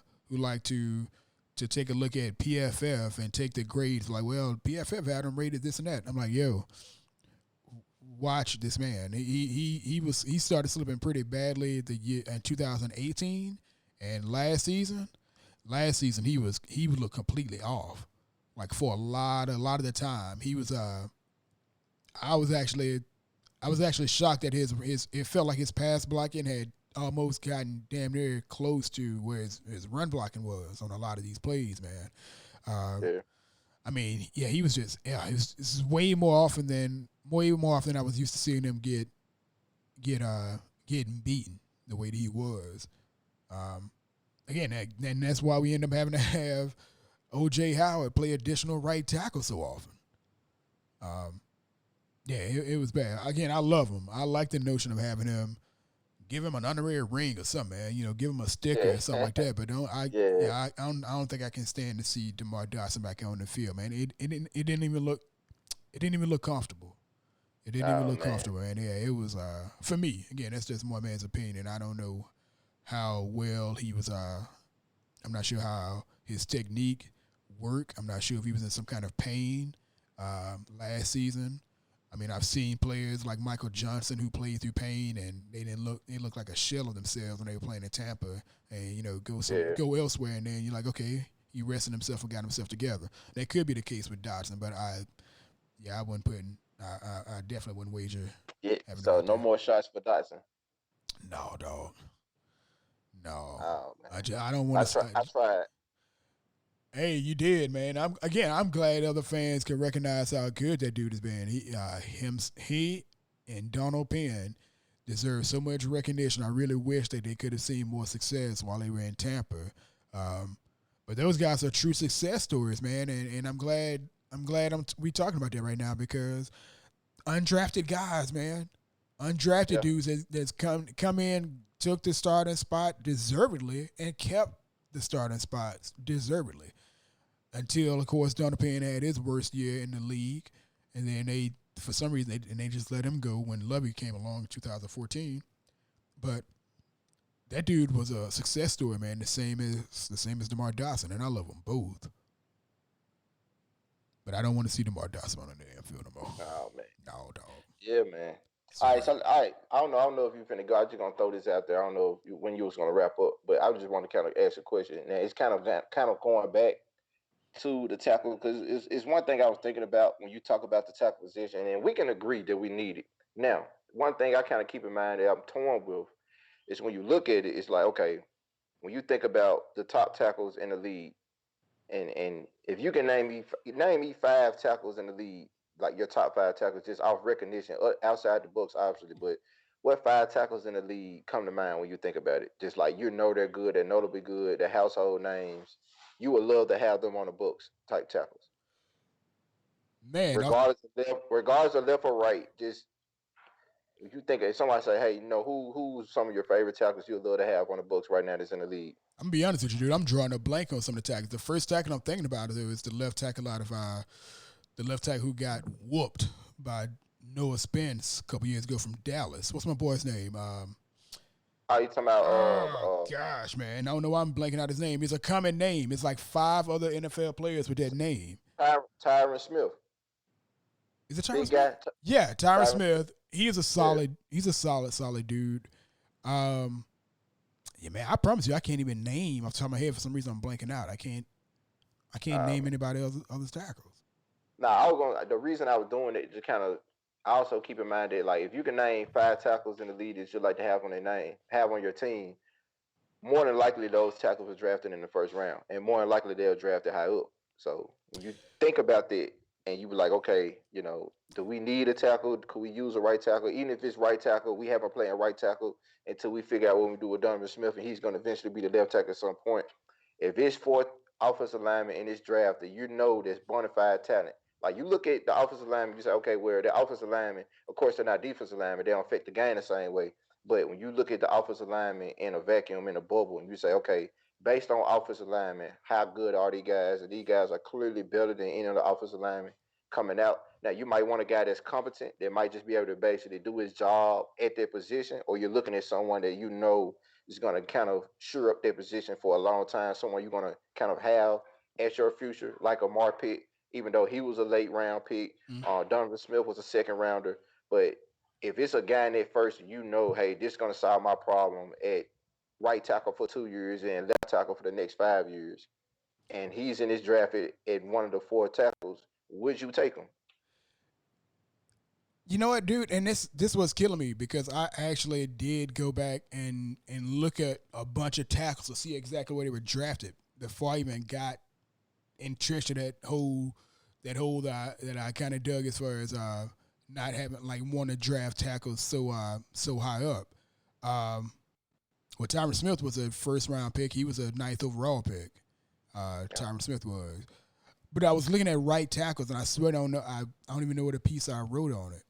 Speaker 1: take a look at PFF and take the grades like, well, PFF had him rated this and that. I'm like, yo, watch this man. He started slipping pretty badly the year in 2018, and last season he would look completely off. Like for a lot of the time, he was. I was actually shocked that his it felt like his pass blocking had almost gotten damn near close to where his run blocking was on a lot of these plays, man.
Speaker 5: Yeah.
Speaker 1: I mean, yeah, he was just this is way more often than I was used to seeing him getting beaten the way that he was. Again, and that's why we end up having to have O.J. Howard play additional right tackle so often. Yeah, it was bad. Again, I love him. I like the notion of having him, give him an honorary ring or something, man. Give him a sticker or something like that. But
Speaker 5: Yeah.
Speaker 1: I don't think I can stand to see DeMar Dawson back on the field, man. It didn't even look comfortable. It didn't even
Speaker 5: Oh
Speaker 1: look
Speaker 5: man.
Speaker 1: comfortable, and yeah, it was for me. Again, that's just one man's opinion. I don't know how well he was. I'm not sure how his technique worked. I'm not sure if he was in some kind of pain last season. I mean, I've seen players like Michael Johnson who played through pain, and they looked like a shell of themselves when they were playing in Tampa, and
Speaker 5: Yeah.
Speaker 1: go elsewhere, and then you're like, okay, he rested himself and got himself together. That could be the case with Dodson, but I wouldn't put I definitely wouldn't wager
Speaker 5: Yeah.
Speaker 1: having him
Speaker 5: So
Speaker 1: out
Speaker 5: no
Speaker 1: there.
Speaker 5: more shots for Dotson.
Speaker 1: No, dog. No,
Speaker 5: Oh man.
Speaker 1: I don't want
Speaker 5: I
Speaker 1: to.
Speaker 5: try. I tried.
Speaker 1: Hey, you did, man. I'm glad other fans can recognize how good that dude has been. He and Donald Penn deserve so much recognition. I really wish that they could have seen more success while they were in Tampa. But those guys are true success stories, man, and I'm glad we talking about that right now because undrafted guys, man, undrafted
Speaker 5: Yeah.
Speaker 1: dudes that's come in, took the starting spot deservedly, and kept the starting spots deservedly until, of course, Donovan had his worst year in the league, and then for some reason, they just let him go when Lovey came along in 2014. But that dude was a success story, man. The same as DeMar Dawson, and I love them both. But I don't want to see DeMar Dawson on the damn field no more.
Speaker 5: Oh man.
Speaker 1: No, dog.
Speaker 5: Yeah, man. All right,
Speaker 1: Sorry.
Speaker 5: so all right. I don't know if you finna go. I'm just gonna throw this out there. I don't know when you was gonna wrap up, but I just want to kind of ask a question. Now it's kind of going back to the tackle because it's one thing I was thinking about when you talk about the tackle position, and we can agree that we need it. Now, one thing I kind of keep in mind that I'm torn with is when you look at it, it's like, okay, when you think about the top tackles in the league, and if you can name me 5 tackles in the league, like your top 5 tackles, just off recognition, outside the books, obviously, but what 5 tackles in the league come to mind when you think about it? Just like they're good, they're notably good, they're household names. You would love to have them on the books type tackles,
Speaker 1: Man,
Speaker 5: regardless of left or right. Just if you think if somebody say, hey, who's some of your favorite tackles you'd love to have on the books right now that's in the league?
Speaker 1: I'm gonna be honest with you, dude. I'm drawing a blank on some of the tackles. The first tackle I'm thinking about is the left tackle out of the left tackle who got whooped by Noah Spence a couple years ago from Dallas. What's my boy's name?
Speaker 5: Oh, you talking about
Speaker 1: Gosh, man, I don't know why I'm blanking out his name. It's a common name. It's like 5 other NFL players with that name.
Speaker 5: Tyron Smith.
Speaker 1: Is it Tyron Smith? Yeah, Tyron Smith. He's a solid.
Speaker 5: Yeah.
Speaker 1: He's a solid dude. Yeah, man. I promise you, I can't even name off the top of my head. For some reason, I'm blanking out. I can't name anybody else other tackles.
Speaker 5: The reason I was doing it, just kind of, I also keep in mind that like if you can name 5 tackles in the league that you'd like to have on your team, more than likely those tackles were drafted in the first round, and more than likely they'll draft it high up. So when you think about that, and you be like, okay, do we need a tackle? Could we use a right tackle? Even if it's right tackle, we haven't played a right tackle until we figure out what we do with Donovan Smith, and he's going to eventually be the left tackle at some point. If it's 4th offensive lineman in this draft that that's bona fide talent, like you look at the offensive lineman, you say, okay, well, the offensive lineman, of course, they're not defensive linemen, they don't affect the game the same way. But when you look at the offensive lineman in a vacuum, in a bubble, and you say, okay, based on offensive linemen, how good are these guys? And these guys are clearly better than any of the offensive linemen coming out. Now, you might want a guy that's competent, that might just be able to basically do his job at their position, or you're looking at someone that is going to kind of sure up their position for a long time, someone you're going to kind of have at your future, like a Marpitt, even though he was a late round pick. Donovan Smith was a second rounder. But if it's a guy in that first, hey, this is going to solve my problem at right tackle for 2 years and left tackle for the next 5 years, and he's in this draft at one of the 4 tackles, would you take him?
Speaker 1: You know what, dude? And this was killing me because I actually did go back and look at a bunch of tackles to see exactly where they were drafted before I even got entrenched to that hole that I kind of dug as far as not having like want to draft tackles so high up. Well, Tyron Smith was a first round pick. He was a 9th overall pick. Tyron Smith was. But I was looking at right tackles, and I swear I don't even know what a piece I wrote on it.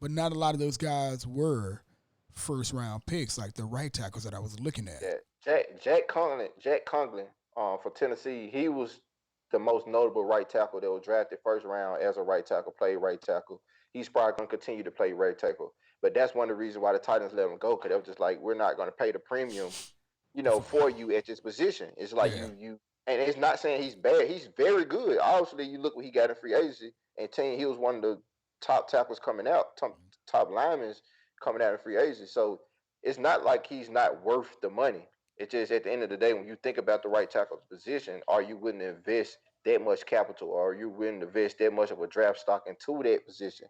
Speaker 1: But not a lot of those guys were first round picks, like the right tackles that I was looking at.
Speaker 5: Yeah, Jack Conklin, for Tennessee, he was the most notable right tackle that was drafted first round as a right tackle, played right tackle. He's probably going to continue to play right tackle. But that's one of the reasons why the Titans let him go, because they were just like, we're not going to pay the premium, for you at this position. It's like you, and it's not saying he's bad. He's very good. Obviously, you look what he got in free agency, and he was one of the top tackles coming out, top linemen coming out of free agency. So it's not like he's not worth the money. It's just at the end of the day, when you think about the right tackle position, are you willing to invest that much capital, or are you willing to invest that much of a draft stock into that position?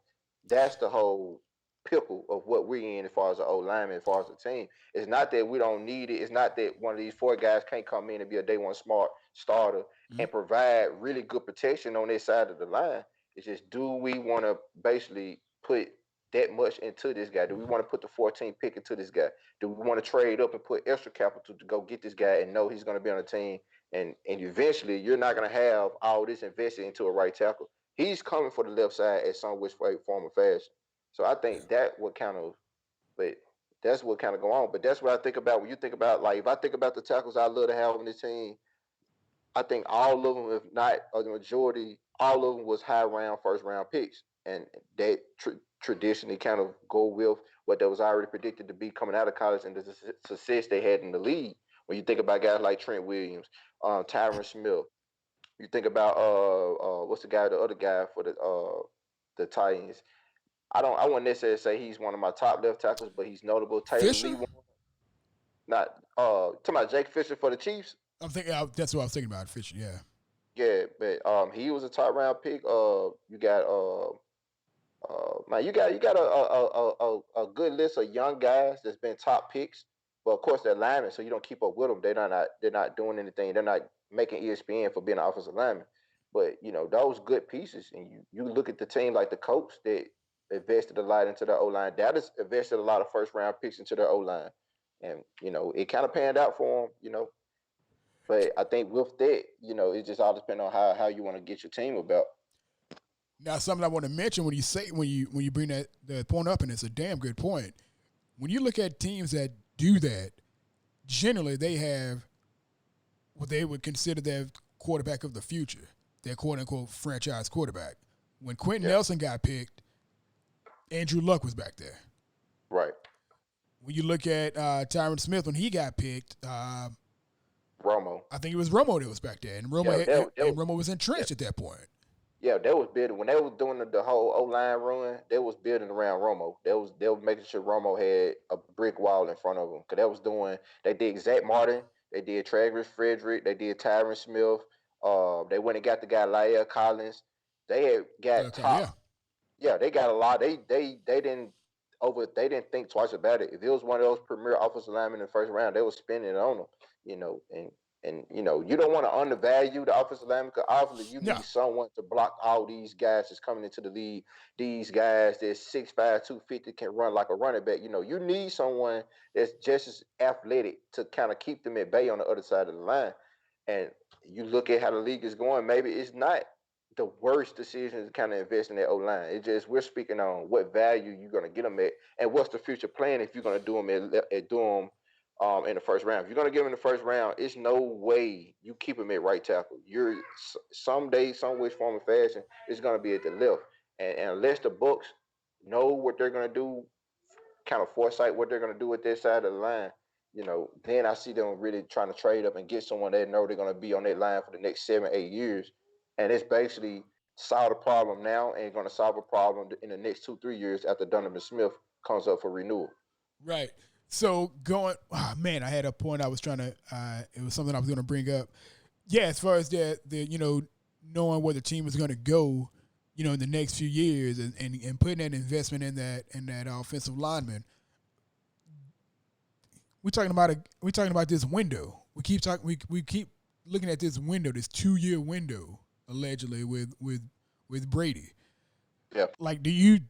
Speaker 5: That's the whole pickle of what we're in as far as the old lineman, as far as the team. It's not that we don't need it. It's not that one of these 4 guys can't come in and be a day one smart starter and provide really good protection on this side of the line. It's just, do we want to basically put that much into this guy? Do we want to put the 14th pick into this guy? Do we want to trade up and put extra capital to go get this guy and know he's going to be on the team? And eventually, you're not going to have all this invested into a right tackle. He's coming for the left side at some which way, form, or fashion. So I think that's what kind of go on. But that's what I think about when you think about, like, if I think about the tackles I love to have on this team, I think all of them, if not the majority, all of them was high round, first round picks. And that traditionally kind of go with what that was already predicted to be coming out of college and the success they had in the league. When you think about guys like Trent Williams, Tyron Smith, you think about what's the other guy for the Titans. I wouldn't necessarily say he's one of my top left tackles, but he's notable. Taylor Lee, not talking about Jake Fisher for the Chiefs.
Speaker 1: I'm thinking that's what I was thinking about, Fisher. Yeah.
Speaker 5: Yeah, but he was a top round pick. You got man, you got a good list of young guys that's been top picks, but of course they're linemen, so you don't keep up with them. They're not doing anything. They're not making ESPN for being an offensive lineman. But those good pieces, and you look at the team like the Colts that invested a lot into their O line. Dallas invested a lot of first round picks into their O line, and it kind of panned out for them. But I think with that, it just all depends on how you want to get your team about.
Speaker 1: Now, something I want to mention when you bring that point up, and it's a damn good point. When you look at teams that do that, generally they have what they would consider their quarterback of the future, their quote unquote franchise quarterback. When Quentin
Speaker 5: Yeah,
Speaker 1: Nelson got picked, Andrew Luck was back there.
Speaker 5: right.
Speaker 1: When you look at Tyron Smith, when he got picked,
Speaker 5: Romo.
Speaker 1: I think it was Romo that was back there, and
Speaker 5: Yeah,
Speaker 1: Romo was
Speaker 5: yeah,
Speaker 1: entrenched at that point.
Speaker 5: yeah, they was building when they was doing the whole O line run. They was building around Romo. They was making sure Romo had a brick wall in front of him because they did Zach Martin, they did Travis Frederick, they did Tyron Smith. They went and got the guy Lael Collins. They had got
Speaker 1: Yeah,
Speaker 5: top. Yeah, they got a lot. They didn't think twice about it. If it was one of those premier offensive linemen in the first round, they was spending it on them. And you don't want to undervalue the offensive lineman because obviously you
Speaker 1: no,
Speaker 5: need someone to block all these guys that's coming into the league. These guys that's 6'5", 250 can run like a running back. You need someone that's just as athletic to kind of keep them at bay on the other side of the line. And you look at how the league is going, maybe it's not the worst decision to kind of invest in that O line. It's just we're speaking on what value you're going to get them at, and what's the future plan if you're going to do them in the first round. If you're going to give them in the first round, it's no way you keep them at right tackle. You're someday, some way, form, or fashion, it's going to be at the left. And unless the Bucks know what they're going to do, kind of foresight what they're going to do with their side of the line, then I see them really trying to trade up and get someone they know they're going to be on that line for the next 7, 8 years. And it's basically solve a problem now and going to solve a problem in the next 2, 3 years after Donovan Smith comes up for renewal.
Speaker 1: right. So man, I had a point I was trying to. It was something I was going to bring up. Yeah, as far as the knowing where the team is going to go, in the next few years, and putting that investment in that offensive lineman. We're talking about this window. We keep looking at this window, this 2-year window, allegedly with Brady.
Speaker 5: Yeah.
Speaker 1: Like, do you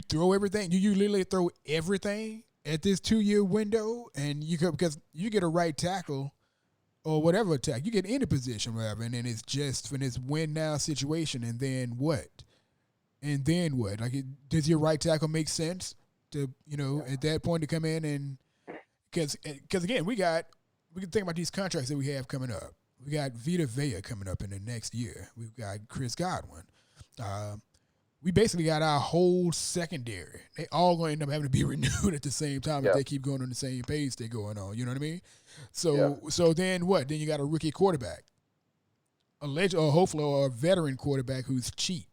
Speaker 1: throw everything? Do you literally throw everything at this 2-year window, and because you get a right tackle or whatever attack, you get any position, whatever, and then it's just for this win now situation, and then what? And then what? Like, does your right tackle make sense to at that point to come in and because again we can think about these contracts that we have coming up. We got Vita Vea coming up in the next year. We've got Chris Godwin. We basically got our whole secondary. They all going to end up having to be renewed at the same time if
Speaker 5: Yeah.
Speaker 1: they keep going on the same pace they're going on. You know what I mean?
Speaker 5: Yeah.
Speaker 1: So then what? Then you got a rookie quarterback, or hopefully or a veteran quarterback who's cheap.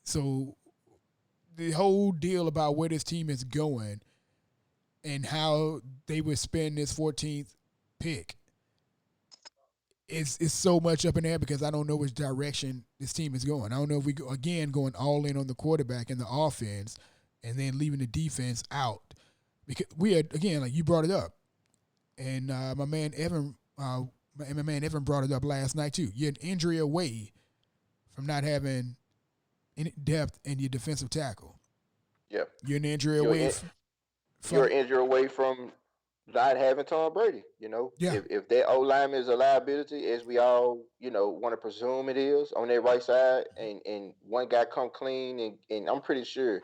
Speaker 1: So the whole deal about where this team is going and how they would spend this 14th pick is so much up in there because I don't know which direction this team is going. I don't know if we going all in on the quarterback and the offense, and then leaving the defense out because we had again like you brought it up, and my man Evan brought it up last night too. You're an injury away from not having any depth in your defensive tackle.
Speaker 5: Yeah.
Speaker 1: You're an injury
Speaker 5: You're
Speaker 1: away
Speaker 5: in, you're
Speaker 1: from
Speaker 5: an injury away from not having Tom Brady.
Speaker 1: yeah.
Speaker 5: If that O lineman is a liability, as we all want to presume it is on their right side, and one guy come clean, and I'm pretty sure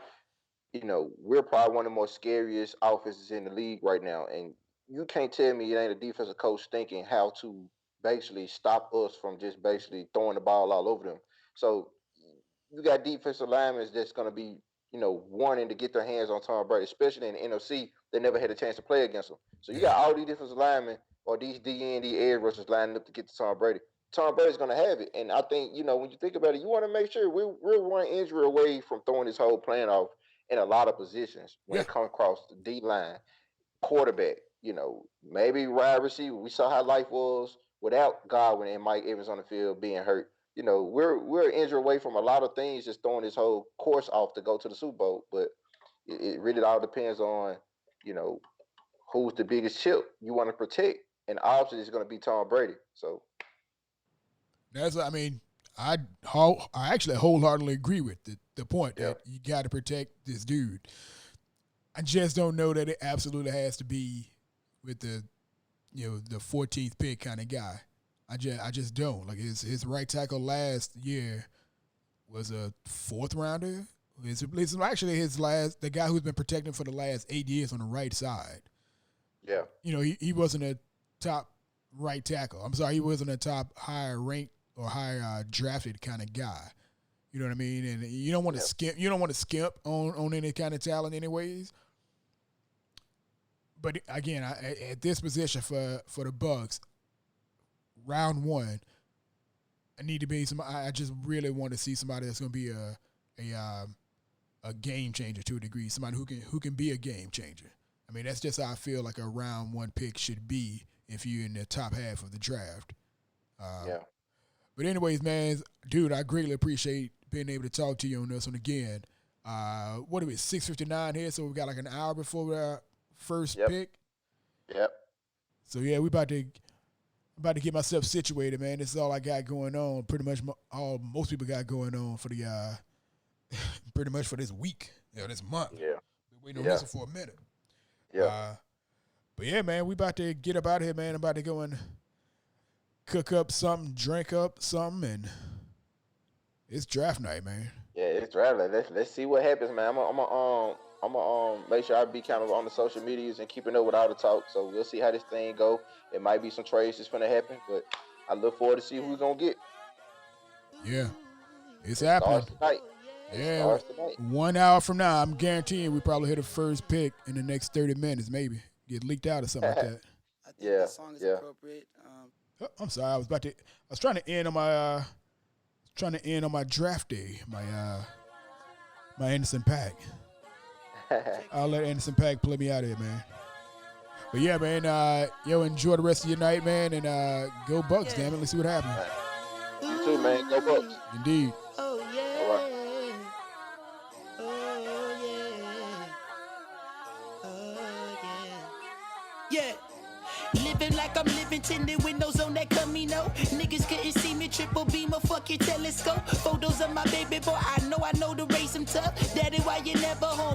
Speaker 5: we're probably one of the most scariest offenses in the league right now, and you can't tell me it ain't a defensive coach thinking how to basically stop us from just basically throwing the ball all over them. So you got defensive linemen that's going to be, wanting to get their hands on Tom Brady, especially in the NFC. They never had a chance to play against him. So you
Speaker 1: Yeah.
Speaker 5: got all these defensive linemen or these DN, edge rushers lining up to get to Tom Brady. Tom Brady's going to have it. And I think, when you think about it, you want to make sure we're one injury away from throwing this whole plan off in a lot of positions when
Speaker 1: Yeah.
Speaker 5: it comes across the D line, quarterback, maybe wide receiver. We saw how life was without Godwin and Mike Evans on the field being hurt. You know, we're injured away from a lot of things, just throwing this whole course off to go to the Super Bowl. But it really all depends on, you know, who's the biggest chip you want to protect, and obviously it's going to be Tom Brady. So
Speaker 1: I mean, I actually wholeheartedly agree with the point that you got to protect this dude. I just don't know that it absolutely has to be with the 14th pick kind of guy. I just don't. Like his right tackle last year was a 4th rounder. It's actually the guy who's been protecting for the last 8 years on the right side.
Speaker 5: Yeah.
Speaker 1: You know, he wasn't a top right tackle. I'm sorry, he wasn't a top higher ranked or higher drafted kind of guy. You know what I mean? And you don't want to skimp. You don't want to skimp on any kind of talent, anyways. But again, at this position for the Bucs, round 1, I need to be I just really want to see somebody that's going to be a game changer to a degree. Somebody who can be a game changer. I mean, that's just how I feel like a round 1 pick should be if you're in the top half of the draft. But anyways, man, dude, I greatly appreciate being able to talk to you on this one again. What are we, 6:59 here? So we got like an hour before our first pick.
Speaker 5: Yep.
Speaker 1: So yeah, we about to get myself situated, man. This is all I got going on. Pretty much all most people got going on for the pretty much for this week, this month.
Speaker 5: Yeah.
Speaker 1: Been waiting on this one for a minute.
Speaker 5: Yeah.
Speaker 1: But yeah, man, we about to get up out of here, man. I'm about to go and cook up something, drink up something, and it's draft night, man.
Speaker 5: Yeah, it's draft night. Let's see what happens, man. I'm gonna make sure I be kind of on the social medias and keeping up with all the talk. So we'll see how this thing go. It might be some trades that's gonna happen, but I look forward to see who we're gonna get.
Speaker 1: Yeah, it's happening.
Speaker 5: Starts tonight.
Speaker 1: Yeah,
Speaker 5: Starts tonight.
Speaker 1: 1 hour from now, I'm guaranteeing we probably hit the first pick in the next 30 minutes, maybe get leaked out or something like that.
Speaker 6: I think that song is appropriate.
Speaker 1: I'm sorry, I was trying to end on my draft day, my Anderson Paak. I'll let Anderson Paak play me out of here, man. But yeah, man, enjoy the rest of your night, man, and go Bucs, damn it. Let's see what happens.
Speaker 5: You too, man. Go Bucs.
Speaker 1: Indeed.
Speaker 6: Oh yeah.
Speaker 5: All right.
Speaker 6: Yeah. Living like I'm living, tinted windows on that Camino. Niggas couldn't see me, triple beamer, fuck your telescope. Photos of my baby boy, I know to raise him tough. Daddy, why you never home?